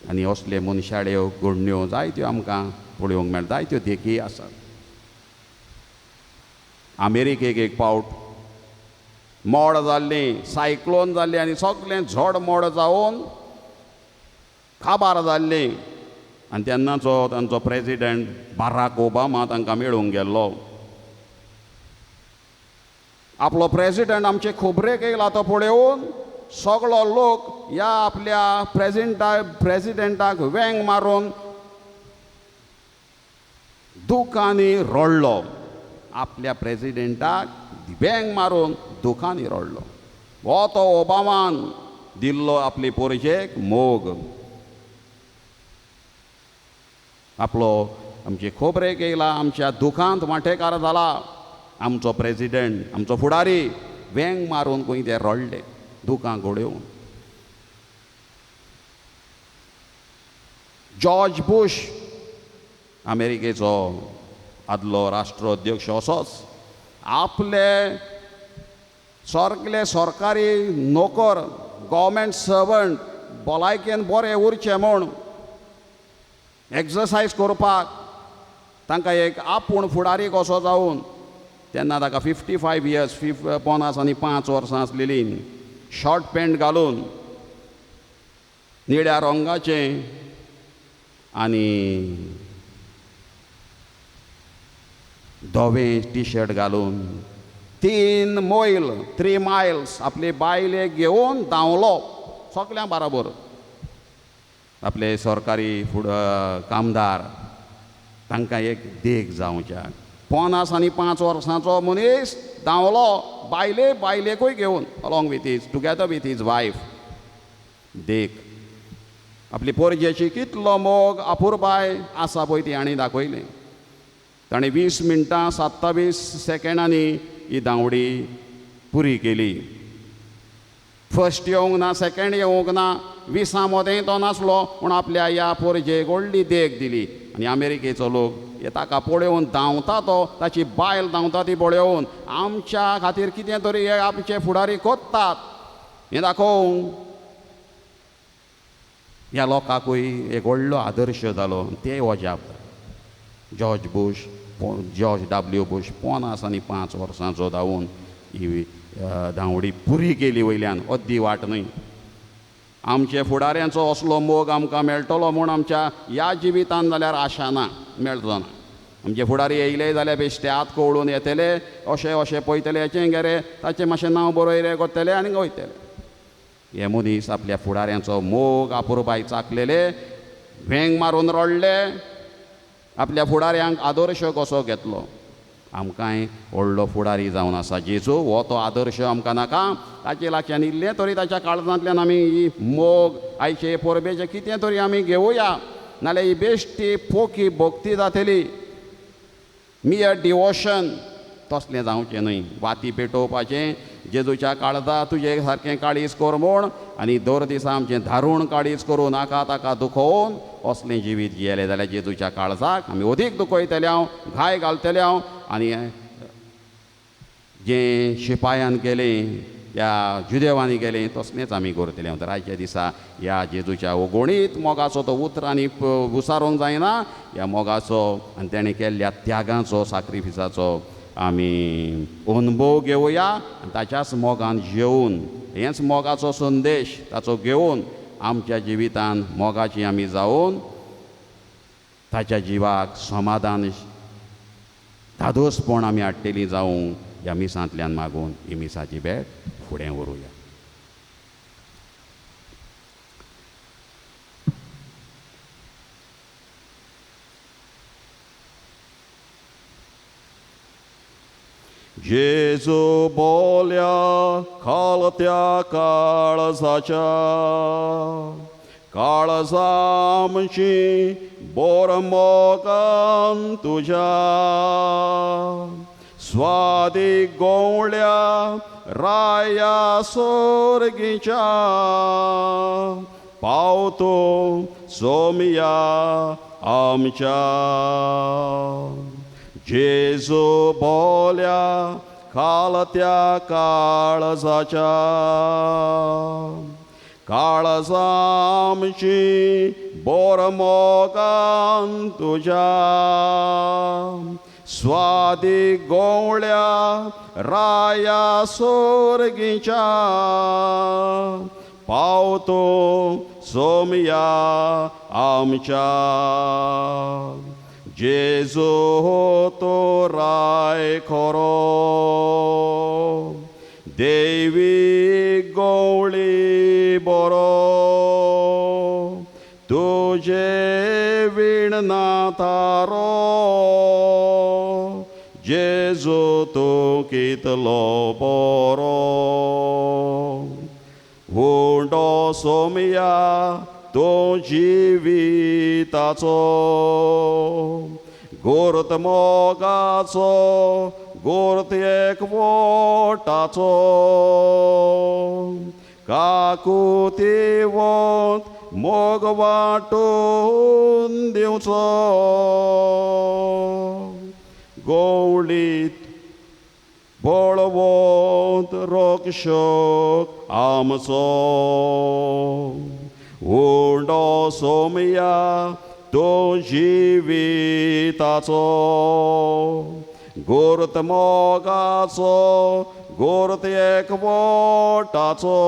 S2: आनी असले मनशाळ्यो घडण्यो जायत्यो आमकां पळोवंक मेळटा. जायत्यो देखी आसात. अमेरिकेक एक पावट मोड जाल्लीं, सायक्लोन जाल्ली आनी सगळें झड मोड जावन काबार जाल्लीं. आनी तेन्नाचो तांचो प्रेजिडेंट बाराक ओबामा तांकां मेळूंक गेल्लो. आपलो प्रेसिडेंट आमचे खोबरेक येयला तो पळोवन सगळो लोक ह्या आपल्या प्रेसिडेंटाक वेंग मारून दुखांनी रडलो. आपल्या प्रेसिडेंटाक वेंग मारून दुखांनी रडलो. हो तो ओबामान दिल्लो आपली पोरजेक मोग. आपलो आमचे खोबरेक येयला, आमच्या दुखांत वांटेकार जाला आमचो प्रेसिडेंट, आमचो फुडारी. वेंग मारून खंय ते रडले दुखां घोड्योवन. जॉर्ज बुश अमेरिकेचो आदलो राष्ट्राध्यक्ष असोच आपले सगळे सरकारी नोकर गव्हर्मेंट सर्वंट भलायकेन बरे उरचे म्हूण एक्सरसायज करपाक तांकां एक आपूण फुडारी कसो जावन तेन्ना ताका 55 इयर्स 55 वर्सां आसलेली शॉर्ट पॅन्ट घालून निळ्या रंगाचें आनी धवें टी शर्ट घालून 3 मायल्स आपली बायलेक घेवन धांवलो सगळ्यां बरोबर. आपले सरकारी कामदार तांकां एक देख जावच्या. 55 वर्सांचो मनीस धांवलो बायलेकूय घेवन along with together with his wife. देख आपली पोरजेची कितलो मोग आपुरबाय आसा पळय ती हांणी दाखयली. ताणें 20 मिनटां 27 सेकंडांनी ही धांवडी पुरी केली. फर्स्ट येवंक ना, सेकंड येवंक ना, 20 मदें तो नासलो पूण आपल्या ह्या पोरजेक व्हडली देख दिली. आनी अमेरिकेचो लोक ताका पळोवन धांवता तो, ताची बायल धांवता ती पळोवन आमच्या खातीर कितें तरी हे आमचे फुडारी कोत्तात हें दाखोवंक ह्या लोकांकूय एक व्हडलो आदर्श जालो. ते हो जॉर्ज W. बुश 55 वर्सांचो धांवून ही धांवडी पुरी केली वयल्यान. अर्दी वाट न्हय. आमचे फुडाऱ्यांचो असलो मोग आमकां मेळटलो म्हूण आमच्या ह्या जिवितांत जाल्यार आशा ना, मेळचो ना. आमचे फुडारी येयले जाल्यार बेश्टे हात कवळून येतले, अशें पळयतले, हेचें गे रे ताचें मातशें नांव बरय रे करतले आनी वयतले. हे मनीस आपल्या फुडाऱ्यांचो मोग आपुरबाय चाखलेले, वेंग मारून रडले, आपल्या फुडाऱ्यांक आदर्श कसो घेतलो. आमकांय व्हडलो फुडारी जावन आसा जेजू. हो तो आदर्श आमकां नाका. ताचे लागच्यान इल्लें तरी ताच्या काळजांतल्यान आमी ही मोग आयचे परबेचें कितें तरी आमी घेवया. नाल्यार ही बेश्टी फोकी भक्ती जातली, मियर डिवोशन तसलें जावचें न्हय. वाती पेटोवपाचें, जेजूच्या काळजा तुजें सारकें काळीज कर म्हूण आनी दर दिसा आमचें धारूण काळीज करून नाका ताका दुखोवन असलें जिवीत जियेलें जाल्यार जेजूच्या काळजाक आमी अदीक दुखयतले हांव, घाय घालतले हांव. आनी जें शिपायान केलें, त्या जुदेवांनी केलें तसलेंच आमी करतले हांव. तर आयच्या दिसा ह्या जेजूच्या अगोणीत मोगाचो तो उतरांनी विसारूंक जायना. ह्या मोगाचो आनी तेणें केल्ल्या त्यागाचो, सॅक्रिफिसाचो आमी अनुभव घेवया आनी ताच्याच मोगान जेवन हेंच मोगाचो संदेश ताचो घेवन आमच्या जिवितांत मोगाची आमी जावन ताच्या जिवाक समाधान धादोसपण आमी हाडटलीं जावंक ह्या मिसांतल्यान मागून ही मिसाची भेट फुडें व्हरूया. जेजू बोल्या खालत्या काळजाच्या, काळजा आमची बोर मोगान तुज्या. स्वादीक गोवळ्या राया सोर्गीच्या, पावतो सोमया आमच्या. जेजू बोल्या खालत्या काळजाच्या, काळजा आमची बोर मोगान तुज्या. स्वादीक गोवळ्या राया सोर्गीच्या, पावतो सोमया आमच्या. जेजू तोराय खरो देवी गवळी बरो तुझे विण नातारो जेजू तूं कितलो बरो हुंडो सोमया तो जिविताचो गोरत मोगाचो गोरत एकवटाचो काकुती वोत मोग वाटून दिवचो गवळीत बळवंत रक्षक आमचो हुंडो सोमया तो जिविताचो गोरत मोगाचो गोरत एकवटाचो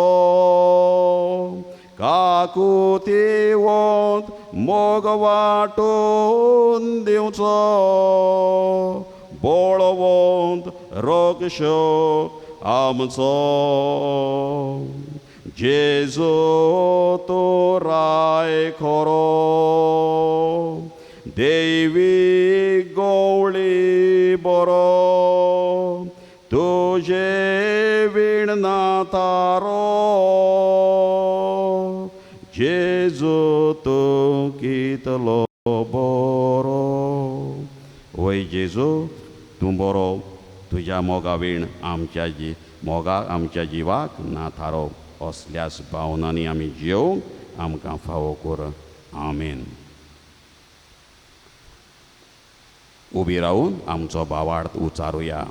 S2: काकुती वोत मोग वाटून दिवचो बळवंत रक्षक आमचो जेजू तोराय खरो देवी गवळी बरो तुझे विण नातारो जेजू तूं कितलो बरो वय जेजू तूं बरो तुज्या मोगा विण मोगाक आमच्या जिवाक नातारो असल्यास भावनांनी आमी जियोंक आमकां फावो कर आमेन. उबी रावून आमचो भावार्थ उचारुया.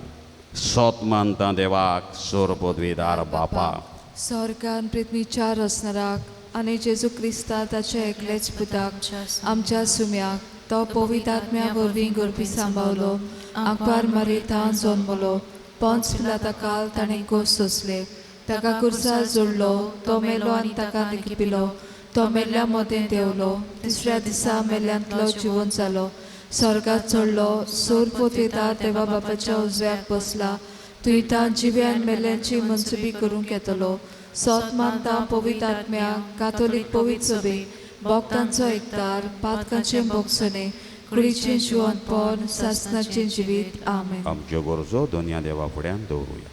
S2: सोत मानता देवाक सोर पदवीदार बापा
S1: स्वर्गान पृथ्वीच्या रचणाराक आनी जेजू क्रिस्ता ताच्या एकलेच पुताक आमच्या सुम्याक तो पवित्र आत्म्या वरवीं गरपी सांबाळलो आंकवार मरितान जल्मलो पोंच पिलाता काल ताणें कोस सोंसले ताका कुर्सार जोडलो तो मेलो आनी ताका लिखपिलो तो मेल्ल्या मदें देंवलो तिसऱ्या दिसा मेल्ल्यांतलो जिवन जालो स्वर्गात चडलो सोर पदवीदार देवा बापाच्या उजव्याक बसला तुयें जिव्यान मेल्ल्यांची मनसुबी करूंक येतलो सोत मानता पवित्र आत्म्याक कातोलीक पवित्र सभेक भक्तांचो एकतार पातकांचे मोगसणे कुडीचें जिवनपण सासणाचें जिवीत आमेन.
S2: आमच्यो गरजो दोनया देवा फुड्यान दवरुया.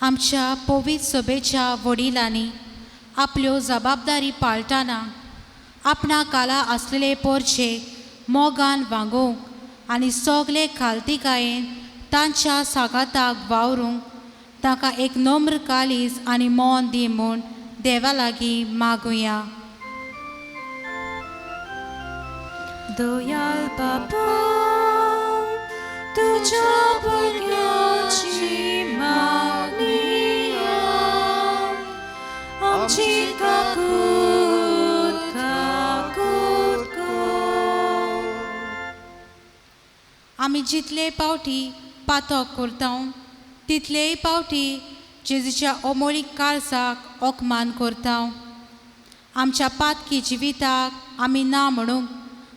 S3: आमच्या पवित्र सभेच्या वडिलांनी आपल्यो जबाबदारी पाळटना आपणा काला आसलेले पोरचे मोगान वागोवंक आनी सगले खालतीकायेन तांच्या सागाताक वावरूंक ताका एक नम्र कालीस आनी मौन दी म्हूण देवा लागीं मागुया.
S6: दयाल बाबा तुझ्या भुरग्यांची मागणी आमची काकूट काकूट कर.
S3: आमी जितले पावटी पातक करता तितलेय पावटी जेजूच्या अमोलीक काळजाक ओकमान करता. आमच्या पातकी जिविताक आमी ना म्हणूंक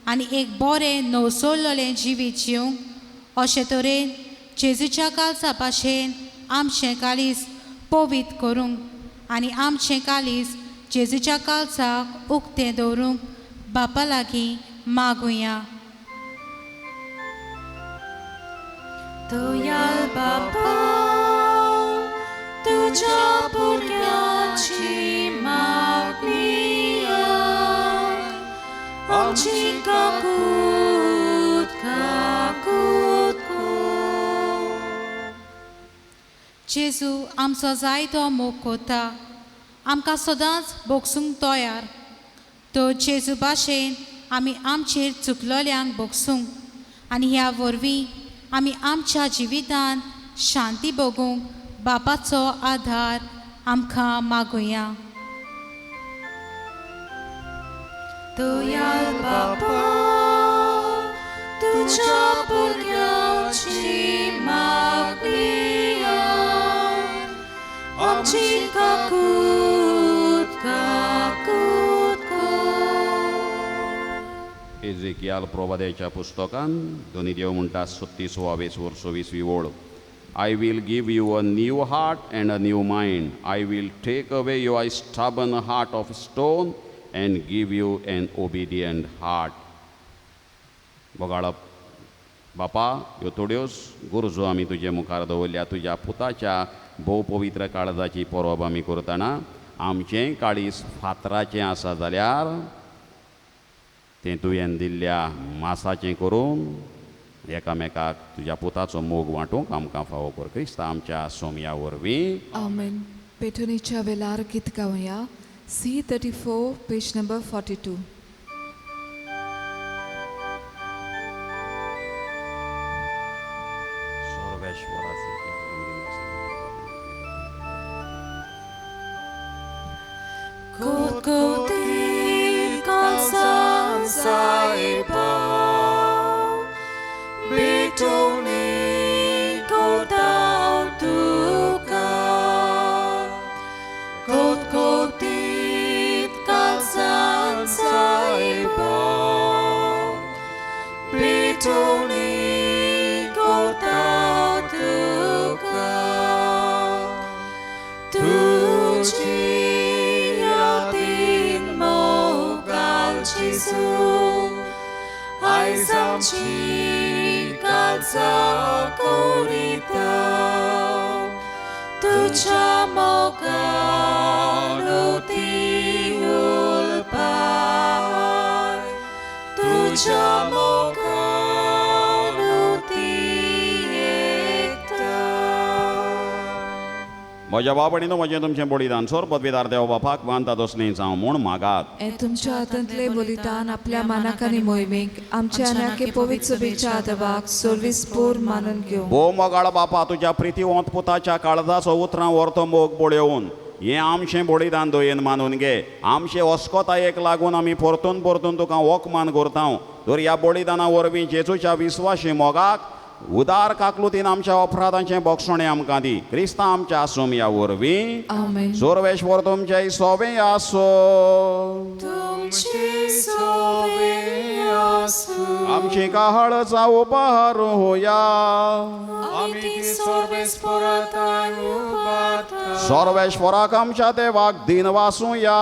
S3: आनी एक बरें नवसोल्लोलें जिवीत जिवंक अशे तरेन जेजूच्या काळजा भाशेन आमचें कालीस पवित्र करूंक आनी आमचें कालीस जेजूच्या काळजाक उक्तें दवरूंक बापा लागीं मागुया.
S6: दयाल बाबा तुझ्या भुरग्यांची मागणी आमची काकूट काकूट कर.
S3: जेजू आमचो जायतो मोग कोता आमकां सदांच बोगसूंक तयार. तो जेजू भाशेन आमी आमचेर चुकलोल्यांक बोगसूंक आनी ह्या वरवीं आमी आमच्या जिवितान शांती भोगूंक बापाचो आधार आमकां मागुया.
S6: दयाल बाबा तुझ्या भुरग्यांची मागणी आमची काकूट
S2: एजेकियाल प्रोवाद्याच्या पुस्तकान दोनी देव म्हणटा 36-26 ओळ. I will give you a new heart and a new mind. I will take away your stubborn heart of stone and give you an obedient heart. बोगाळप बापा, ह्यो थोड्योच गरजो आमी तुजे मुखार दवरल्या. तुज्या पुताच्या भोव पवित्र काळजाची परब आमी करतना आमचें काळीज फातराचें आसा जाल्यार तें तुवें दिल्ल्या मासाचें करून एकामेकाक तुज्या पुताचो मोग वांटूंक आमकां फावो कर. क्रिस्ता आमच्या सोमया वरवीं.
S1: आमेन. पेटोनीच्या वेळार गीत गावया. C34 page number 42.
S6: Kutkutit kalsan sa ibaw, bituni ko daw tukan. Kutkutit kalsan sa ibaw, bituni ko daw tukan. Tuji Giêsu, ai dám chi can ra câu đi tao, tu cha mau ca nô ti ul pai, tu cha mau ca nô ti ekta.
S2: म्हज्या बाबडीनो म्हजें तुमचें बलिदान सोर पदवीदार देव बापाक मानता तसलें जावं म्हूण मागात.
S1: हे तुमच्या हातांतले बलिदान आपल्या मानाक आनी मोहिमेक आमच्या आनाके पवित्र सभेच्या आदवाक सोर्विसपूर मानून घेवं.
S2: भोव मोगाळ बापा, तुज्या प्रितीवंत पुताच्या काळजाचो उतरां व्हरतो मोग बळयेवन हें आमचें बलिदान दोयेन मानून घे. आमचे अस्कोतायेक लागून आमी परतून परतून तुका वोकमान करता. तर ह्या बलिदाना वरवीं जेजूच्या विस्वाशी मोगाक उदार काकलुतीन आमच्या अपराधांचें बोगसणें आमकां दी. क्रिस्ता आमच्या सोमया वरवीं.
S1: आमेन.
S2: सर्वेश्वर तुमचें सोबें आसो.
S6: तुमची सोबे आसूं.
S2: आमची काहळ जावं उपहार होया.
S6: आमी ती सर्वेस्परातान उबारता.
S2: सर्वेश्वराक आमच्या देवाक दिन वासूया.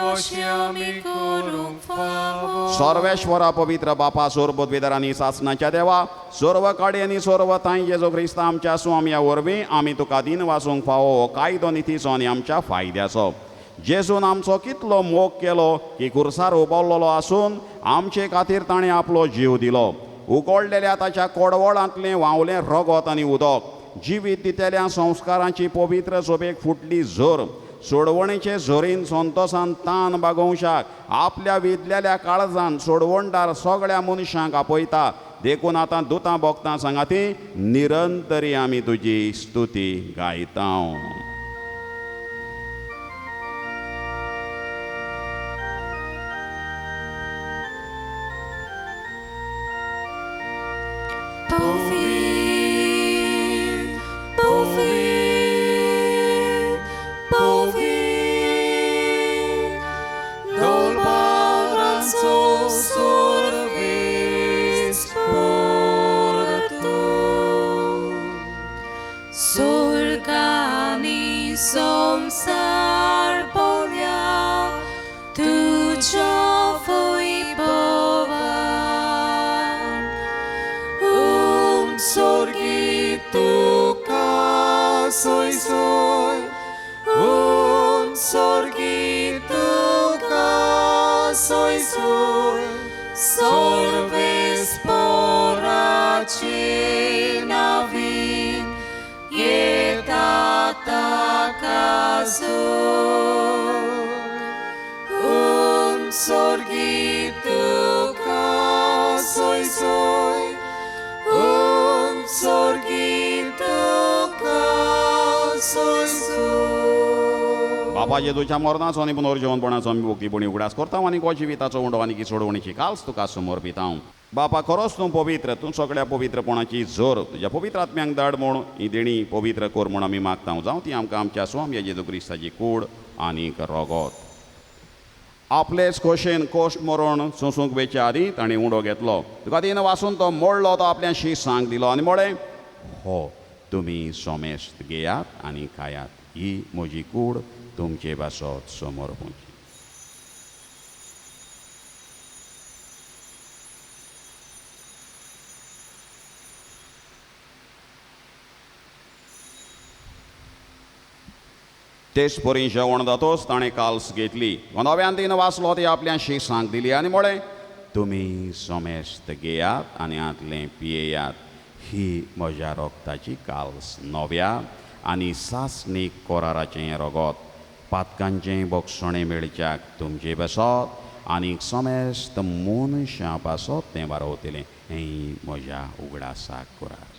S6: अशी आमी करूंक फावो.
S2: सर्वेश्वरा पवित्र बापा, सोर पदवीदारांनी सासणाच्या देवा, सर्व काडी आनी सर्व ताई जेजो क्रिस्त आमच्या स्वाम्या वरवीं आमी तुका दिन वासूंक फावो. कायदो नितीचो आनी आमच्या फायद्याचो. जेजून आमचो कितलो मोग केलो की खुर्सार उबावलेलो आसून आमचे खातीर ताणें आपलो जीव दिलो. उगोडलेल्या ताच्या कोडवळांतलें व्हांवलें रगत आनी उदक, जिवीत दितेल्या संस्कारांची पवित्र सोबेक फुटली झर, सोडवणेचे झरीन संतोशान तान बागोवशाक आपल्या विदलेल्या काळजान सोडवणदार सगळ्या मनशांक आपयता. देखून आतां दुतां भोगतां सांगाती निरंतरी आमी तुजी स्तुती गायता.
S6: Somsar polia tuja foi bovan sorgi tu ka soy sorgi tu ka soy sorves poraci navin sorgitu ka sorgitu ka
S2: बाबा जेजूच्या मरणाचो आनी पुनर्जीवनपणाचो आमी भोगतीपणी उगडास करता आनी गो जिविताचो उंडो आनी सोडवणीची काल्स तुका समर्पिता. बापा, खरोच तूं पवित्र, तूं सगळ्या पवित्रपणाची जोर तुज्या पवित्र आत्म्यांक धाड म्हूण ही देणी पवित्र कर म्हूण आमी मागता. जावं ती आमकां आमच्या स्वामी जेजू क्रिस्ताची कूड आनीक रगत. आपलेच खोशेन कोश्ट मरोवन सोंसूंक वेच्या आदीं ताणें उंडो घेतलो. तुका तीन वाचून तो मोडलो तो आपल्या शिसांक दिलो आनी म्हळें, हो तुमी सोमेस्त घेयात आनी खायात, ही म्हजी कूड तुमचे बासत समोर पोंची. तेच परी जेवण जातोच ताणें काल्स घेतली, नव्यान तीन वाचलो ती आपल्या शिसांक दिली आनी म्हळें, तुमी सोमेस्त घेयात आनी आतलें पियेयात, ही म्हज्या रोगताची काल्स नव्या आनी सासणीक कोराराचें रगत, पातकांचें बोगसणें मेळच्याक तुमचे बसत आनी सोमेस्त मनशां पासत तें बारोवतलें, हें म्हज्या उगडासाक कुरार.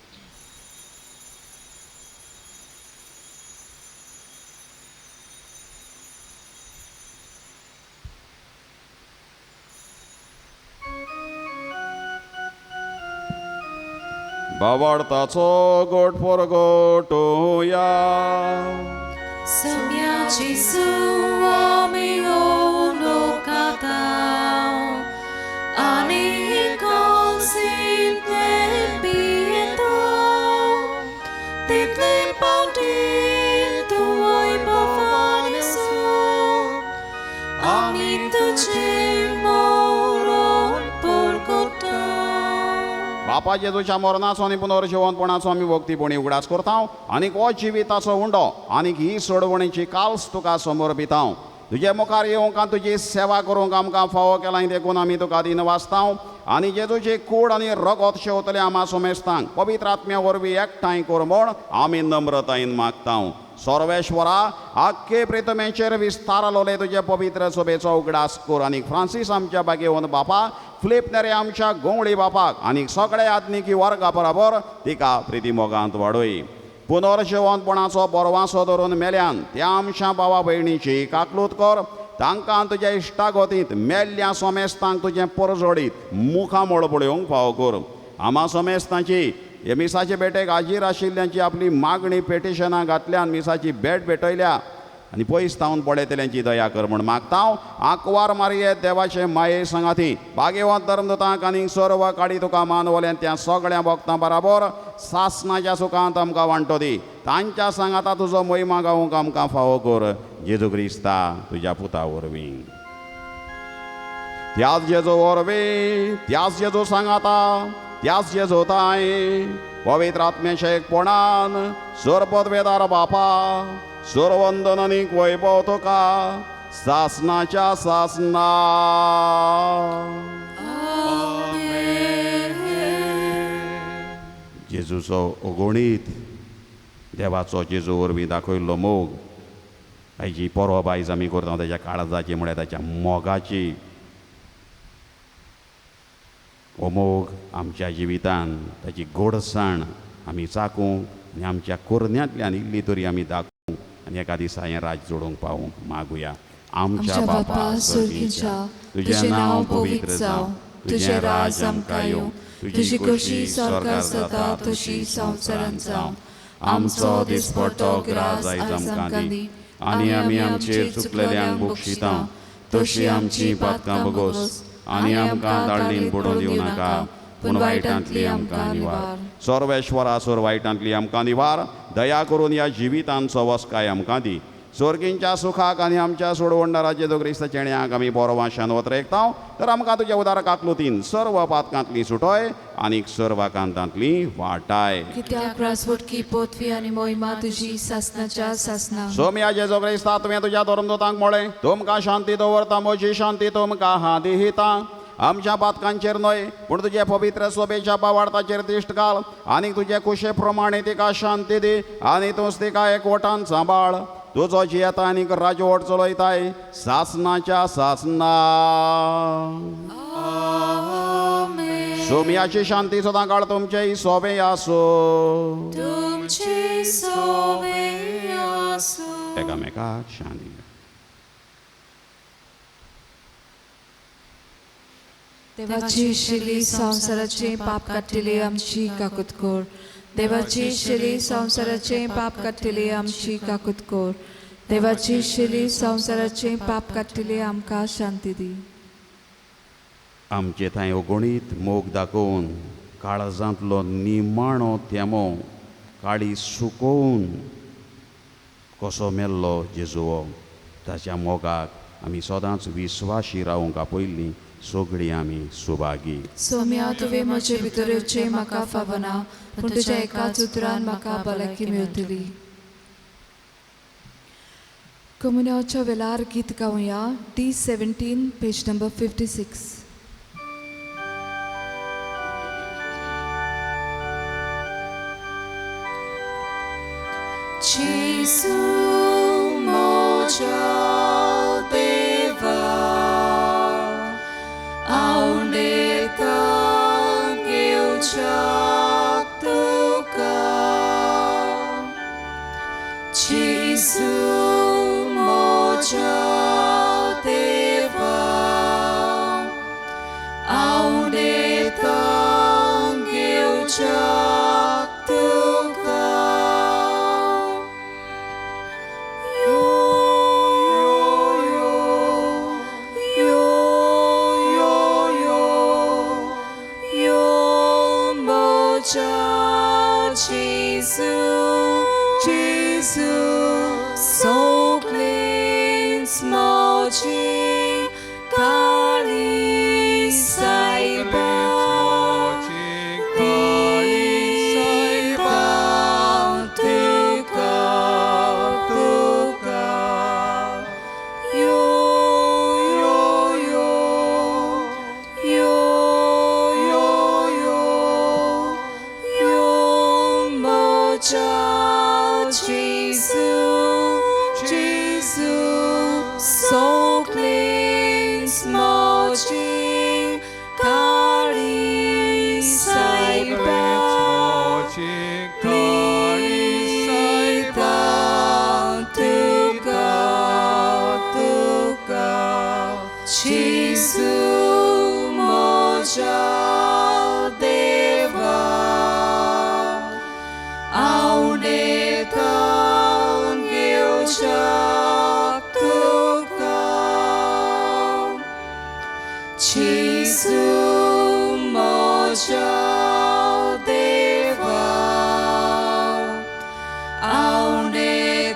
S2: बावार्थाचो गोट परगटोया.
S6: Somiaci suami olokata, ani konsin te pieto, title pautin tuoi bavaniso, ani tuce moron porgota.
S2: बापा जेजूच्या मरणाचो आनी पुनर्जीवनपणाचो आमी भक्तीपणी उगडास करता आनी हो जिविताचो उंडो आनी ही सोडवणेची काल्स तुका समर्पिता. तुजे मुखार येवंक तुजी सेवा करूंक आमकां फावो केला देखून आमी तुका दिन वाचता आनी जेजूची कूड आनी रगत शेवतले आमा सोमेस्तांक पवित्र आत्म्या वरवीं एकठांय कर म्हूण आमी नम्रतायेन मागता. सर्वेश्वरा, आख्खे प्रितमेचेर विस्तारलोले तुजे पवित्र सभेचो उगडास कर आनी फ्रांसीस आमच्या बागेवन बापा, फिलिप नेरे आमच्या गोंवळी बापाक आनी सगळे आत्मिकी वर्गा बरोबर तिका प्रिती मोगांत वाडय. पुनर्जीवनपणाचो बोरवांसो धरून मेल्यान त्या आमच्या भावा भयणीची काकलूत कर. तांकां तुज्या इश्टागतींत मेल्ल्या सोमेस्तांक तुजें परजोडीत मुखां मोडपळ्योवंक फावो कर. आमा सोमेस्तांची हे मिसाचे बेटेक हाजीर आशिल्ल्यांची आपली मागणी पेटिशनां घातल्यान मिसाची भेट भेटयल्या आनी पयस तावन पडयतल्यांची दया कर म्हूण मागता. आंकवार मारये देवाचे माये संगाती भाग्यवंत धर्मदूतांक आनी सर्व काडी तुका मानवल्यान त्या सगळ्या भक्तां बरोबर सासणाच्या सुखांत आमकां वांटो दी. तांच्या सांगाता तुजो महिमा गावूंक आमकां फावो कर. जेजू क्रिस्ता तुज्या पुता वरवीं. त्याच जेजू वरवीं, त्याच जेजू सांगाता, त्याच जेजू ताय पवित्र आत्म्याच्या एकपणान सरपदवेदार बापा, सुरवंदन आनी वैभव तुका सासणाच्या सासना. जेजूचो अगोणीत देवाचो जेजू वरवीं दाखयल्लो मोग हाची परब आयज आमी करता ताच्या काळजाची म्हळ्यार ताच्या मोगाची. हो मोग आमच्या जिवितान ताची गोडसाण आमी चाखूं आनी आमच्या कोरण्यांतल्यान इल्ली तरी आमी दाखोवं आनी एका दिसा हें राज जोडूंक पावूंक मागुया. आमच्या बापा सुर्गीच्या, तुजें नांव पवित्र जावं, तुजें राज आमकां येवं, तुजी खोशी स्वर्गांत जाता तशी संवसारांत जावं. आमचो दिसपट्टो गिराय आयज आमकां दी आनी आमी आमचेर चुकलेल्यांक बक्षिता तशी आमची पातकां बगोस आनी आमकां दाळणीन पडून दिवं नाका पूण वायटांतली आमकां निवार. सर्वेश्वरा सर वायटांतली आमकां निवार. दया करून ह्या जिवितांचो वस्काय आमकां दी. स्वर्गींच्या सुखाक आनी आमच्या सोडवणदारा जेजू क्रिस्त चेण्याक आमी बोरवाशान वतरेकता तर आमकां तुज्या उदार काकलुतीन सर्व पातकांतली सुटोय आनी सर्व कांतांतली वाटाय.
S1: कित्याक राजवटकी पोतवी आनी मोहिमा तुजी सासनाच्या सासना.
S2: सोम्या जेजू क्रिस्ता तुवें तुज्या धर्मदूतांक म्हळें, तुमकां शांती दवरता, म्हजी शांती तुमकां हांव दिता. आमच्या पातकांचेर न्हय पूण तुजे पवित्र सोबेच्या बावार्थाचेर दिश्ट घाल आनी तुजे कुशे प्रमाणे तिका शांती दी आनी तूंच तिका एकवटान सांबाळ. तुजो जियेता आनीक राजवट चलयताय सासनाच्या सासना. सोम्याची शांती सदां काळ तुमचे सोबे आसूं.
S6: तुमचे सोबे आसूं.
S2: एकामेकाक शांती.
S1: देवाची शिली संवसाराचे पाप काडटली आमची काकुतकोर. देवाची शिली संवसाराचे पाप काडटली आमची काकुतकोर. देवाची शिली संवसाराचे पाप काडटिले आमकां शांती दी.
S2: आमचे थंय अगणीत मोग दाखोवन काळजांतलो निमाणो थेंबो काळी सुकोवन कसो मेल्लो जेजुओ ताच्या मोगाक आमी सदांच विस्वाशी रावूंक आपयल्लीं सगळीं आमी सुभागी.
S1: सोम्या तुवें म्हजे भितर येवचें म्हाका फावना, पूण तुज्या एकाच उतरान म्हाका भलायकी मेळटली. कम्युनियाच्या वेळार गीत गावया. D17 page number 56.
S6: Jesu moja deva aunde kangil chaktuka Jesu moja deva aunde kangil chaktuka Jesus, so clean, smoking, kali saiba, so clean, smoking, kali saiba, Jesus moja deva aune tangil chaktuka Jesus moja deva aune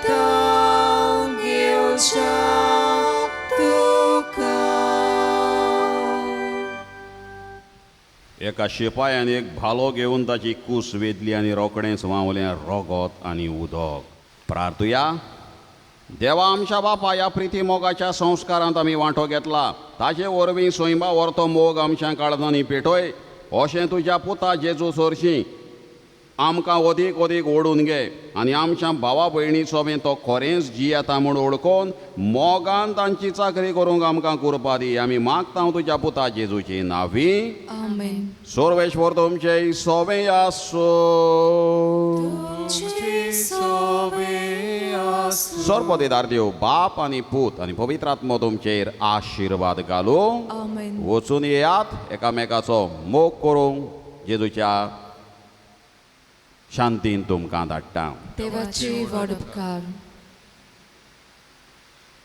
S6: tangil chaktuka.
S2: एका शिपायान एक भालो घेवन ताची कूस वेदली आनी रोखडेंच व्हांवलें रगत आनी उदक. प्रार्थुया. देवा आमच्या बापा, ह्या प्रिती मोगाच्या संस्कारांत आमी वांटो घेतला. ताचे वरवीं स्वयंबा व्हरतो मोग आमच्या काळजांनी पेटय. अशें तुज्या पुता जेजू सरशीं आमकां अदीक अदीक ओडून घे आनी आमच्या भावा भयणीचो बी तो खरेंच जी येता म्हूण ओळखून मोगान तांची चाकरी करूंक आमकां कुरपा दी. आमी मागता तुज्या पुता जेजूची नांवी.
S1: आमेन.
S2: सर्वेश्वर तुमचे सोबे आसो. सर्वदेदार देव बाप आनी पूत आनी पवित्र आत्मो तुमचेर आशिर्वाद घालू.
S1: आमेन.
S2: वचून येयात एकामेकाचो मोग करूंक जेजूच्या शांतीन तुमकां धाडटा.
S1: देवाची व्हड उपकार.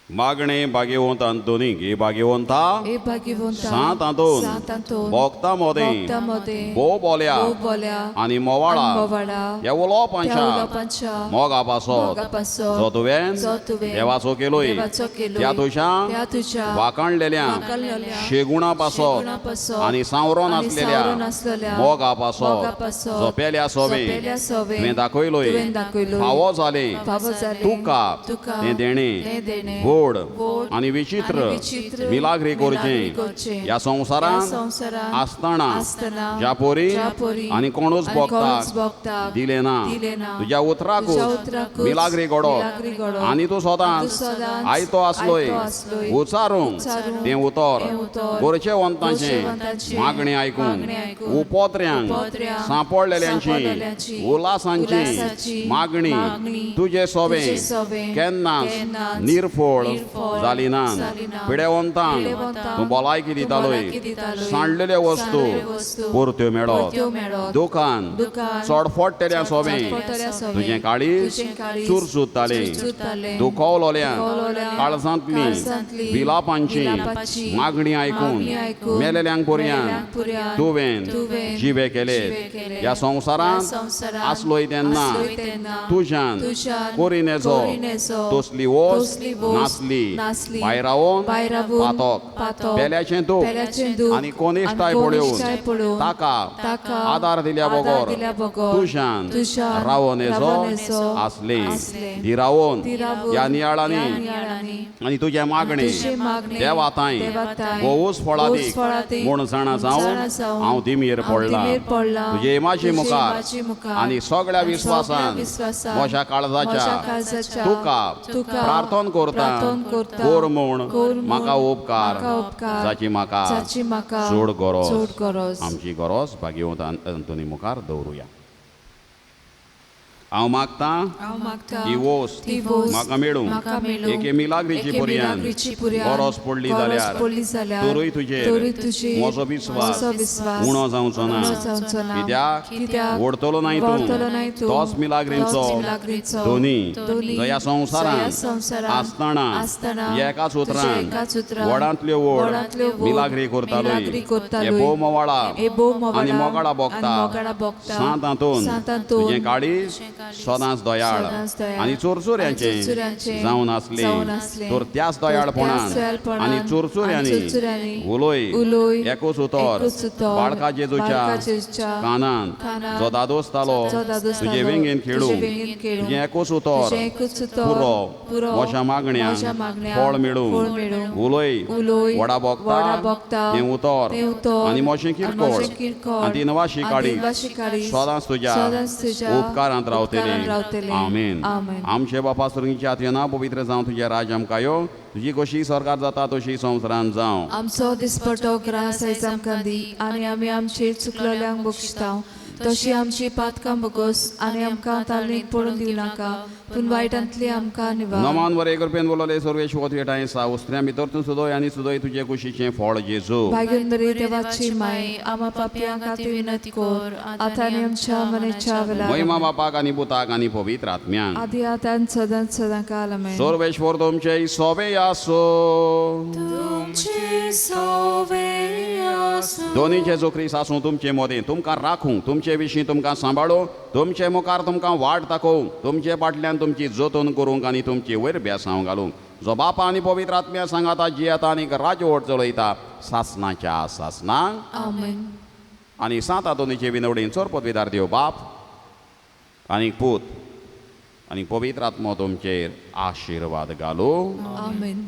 S2: मागणे भाग्यवंत आंतोनी गे भाग्यवंता
S1: ए भाग्यवंता
S2: सांत आंतोन
S1: सांत आंतोन
S2: भोगता मोदें
S1: भोगता मोदें
S2: बो बोल्या
S1: बो बोल्या
S2: आनी मोवाळा
S1: आनी मोवाळा
S2: ह्या उलोवपांच्या
S1: त्या उलोवपांच्या
S2: मोगा पासत
S1: मोगा पासत
S2: जो तुवें
S1: जो तुवें
S2: देवाचो केलोय
S1: देवाचो केलोय
S2: त्या
S1: त्या
S2: तुज्या
S1: तुज्या
S2: वाखाणलेल्या
S1: वाखाणलेल्या
S2: शेगुणा
S1: शेगुणा
S2: पासत
S1: पासत
S2: आनी सावरोन
S1: आनी सावरोन
S2: आसलेल्या
S1: आसलेल्या
S2: मोगा
S1: मोगा
S2: पासत
S1: पासत
S2: जोपेल्या सोबे
S1: जोपेल्या सोबे
S2: तुवें दाखयलोय
S1: तुवें दाखयलोय
S2: फावो जाले
S1: फावो जाले
S2: तुका
S1: तुका
S2: तें देणें
S1: तें देणें
S2: गोड
S1: गोड
S2: आनी विचित्र
S1: आनी विचित्र
S2: मिलाग्री
S1: मिलाग्री
S2: करचें
S1: करचें
S2: ह्या संवसारांत
S1: संवसारांत
S2: आसतना
S1: आसतना
S2: ज्या पोरी
S1: ज्या पोरी
S2: आनी कोणूच
S1: आनी कोणूच
S2: भोगताक
S1: भोगताक
S2: दिले ना
S1: दिले ना.
S2: तुज्या उतराकूच
S1: तुज्या उतराकूच
S2: मिलाग्री
S1: मिलाग्री
S2: घडोवप
S1: घडोवप.
S2: आनी तूं
S1: तूं
S2: सदांच
S1: सदांच
S2: आयतो आसलोय
S1: आयतो आसलोय.
S2: उचारूंक
S1: उचारूंक
S2: तें उतर
S1: तें उतर
S2: गोरचेवंतांचें
S1: गोरचेवंतांचें
S2: मागणी आयकून
S1: मागणी आयकून
S2: उपोत्र्यांक
S1: उपोत्र्यांक
S2: सांपडलेल्यांची
S1: सांपडलेल्यांची
S2: उलासांची
S1: उलासाची
S2: मागणी
S1: मागणी
S2: तुजें
S1: तुजें
S2: सोबें
S1: सोबें
S2: केन्नाच
S1: केन्नाच
S2: निर्फळ
S1: निरफळ
S2: जाली ना
S1: जालिना.
S2: पिडेवंतांक
S1: पिडेवंतांक
S2: तूं भलायकी दितालोय
S1: भलायकी दितालोय.
S2: सांडलेल्यो वस्तू
S1: सांडलेल्यो वस्तू
S2: परत्यो मेळत
S1: परत्यो मेळत.
S2: दुकान
S1: दुकान
S2: चडफडटेल्या सोबे
S1: चडफडटेल्या सोबे.
S2: तुजें काळीज
S1: तुजें काळीज
S2: चूर सुत्तालें
S1: सुत्तालें.
S2: दुखवलोल्यान
S1: दुखवलोल्यान
S2: काळजांतली
S1: काळजांतली
S2: विलापांची
S1: विलापाची
S2: मागणी आयकून
S1: मागणी आयकून
S2: मेलेल्यांक
S1: मेलेल्यांक
S2: पर्यान
S1: पर्यान
S2: तुवें
S1: तुवें
S2: जिवे केले
S1: जिवे केले.
S2: ह्या संवसारांत
S1: ह्या संवसारांत
S2: आसलोय तेन्ना
S1: आसलोय तेन्ना
S2: तुज्यान
S1: तुज्यान
S2: कोरिनेचो
S1: कोरिनेचो
S2: तसली वोस
S1: तसली वोस
S2: नासली
S1: नासली.
S2: भायर रावून
S1: भायर रावून
S2: पातोक
S1: पातोक
S2: पेल्याचें दूख
S1: पेल्याचें दूख
S2: आनी कोनिश्टाय
S1: आनी
S2: पळोवन
S1: कोनिश्टाय पळोवन
S2: ताका आदार दिल्या
S1: आदार
S2: बगोर
S1: दिल्या बगोर
S2: तुज्यान
S1: तुज्यान
S2: रावोनेचो
S1: रावोनेचो
S2: आसले
S1: आसले.
S2: ती रावोन
S1: ती रावून
S2: ह्या
S1: ह्या
S2: नियाळांनी
S1: नियाळांनी
S2: आनी तुजे मागणी
S1: तुजे मागणी
S2: देवाताय
S1: देवाताय
S2: भोवूस फळादीक
S1: फळादीक
S2: म्हूण जाणा
S1: जाणा
S2: जावन
S1: जावन
S2: हांव दिमीर पडला
S1: दिमीर पडला.
S2: तुजे इमाची
S1: तुजे
S2: मुखार
S1: इमाची मुखार
S2: आनी सगळ्या
S1: आनी
S2: विस्वासान
S1: सगळ्या विस्वासान
S2: म्हज्या
S1: म्हज्या
S2: काळजाच्या
S1: काळजाच्या
S2: तुका प्रार्थना करता कोर म्हूण म्हाका उपकार जाची म्हाका चड गरज आमची गरज भाग्यवंत अंतोनी मुखार दवरुया हांव मागतां
S1: हांव मागतां
S2: ही वोस
S1: ती वोस
S2: म्हाका मेळूं
S1: म्हाका मेळूं.
S2: एके मिलाग्रीची
S1: एके
S2: पुरयान
S1: मिलाग्रीची पुरयान
S2: गरज पडली जाल्यार तोरूय तुजेर म्हजो विस्वास उणो जावचो ना कित्याक ओडतलो न्हय तूं तोच मिलाग्रींचो धोनी जो ह्या संवसारांत आसतना एकाच उतरान व्हडांतल्यो व्हड मिलाग्री करतालोय हे भोव मोवाळा आनी मोगाळा भोगता सांत हातून तुजें काळीज सदांच दोयाळ आनी चोरचोऱ्यांचे जावन आसले तर त्याच दोयाळपणान आनी चोरचोऱ्यांनी उलोय एकूच उतर बाळका जेजूच्या कानांत जो दादोसतालो तुजे वेंगेन खेळूंक तुजें एकूच उतर पुरो म्हज्या मागण्यांक फळ मेळूंक उलोय वडा भोगता तें उतर आनी मोशें किरकोळ आनी ती नवाशी काडी सदांच तुज्या उपकारांत रावतले आमेन आमचे बापा सुरंगीच्या हातयेना पवित्र जावं तुजें राज आमकां यो तुजी कशी सरकार जाता तशी संवसारांत जावं
S1: आमचो दिसपटो ग्रास आयज आमकां दी आनी आमी आमचेर चुकलेल्यांक बक्षितांव तशी आमची पातकां बगोस आनी आमकां तालनीक पडून दिवं नाका पूण वायटांतली आमकां निवार
S2: नमान वरे करपेन बोलले सर्वेश्वर तुवेटाय सावस्त्र्या भितर तूं सुदोय आनी सुदोय तुजे कुशीचें फळ जेजू
S1: भाग्यन बरी देवाची माय आमा पापयांक खातीर विनंती कर आतां आनी आमच्या मनेच्या वेळार
S2: महिमा बापाक आनी पुताक आनी पवित्र आत्म्यांक
S1: आदी आतां सदां काल आमेन
S2: सर्वेश्वर तुमचे सोबे आसो दोनी जेजू ख्रिस्त आसूं तुमचे मोदें तुमकां राखूं तुमचे विशीं तुमकां सांबाळूं तुमचे मुखार तुमकां वाट दाखोवं तुमचे फाटल्यान तुमची जतन करूंक आनी तुमची वयर बेसांव घालूंक जो बापा आनी पवित्र आत्म्या सांगाता जियेता आनी राजवट चलयता सासनाच्या सासनाक
S1: आमेन
S2: आनी सात दोनीचे विनवडीन चोर पदवीदार देव बाप आनी पूत आनी पवित्र आत्मो तुमचेर आशिर्वाद घालूं
S1: आमेन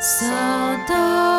S6: सदा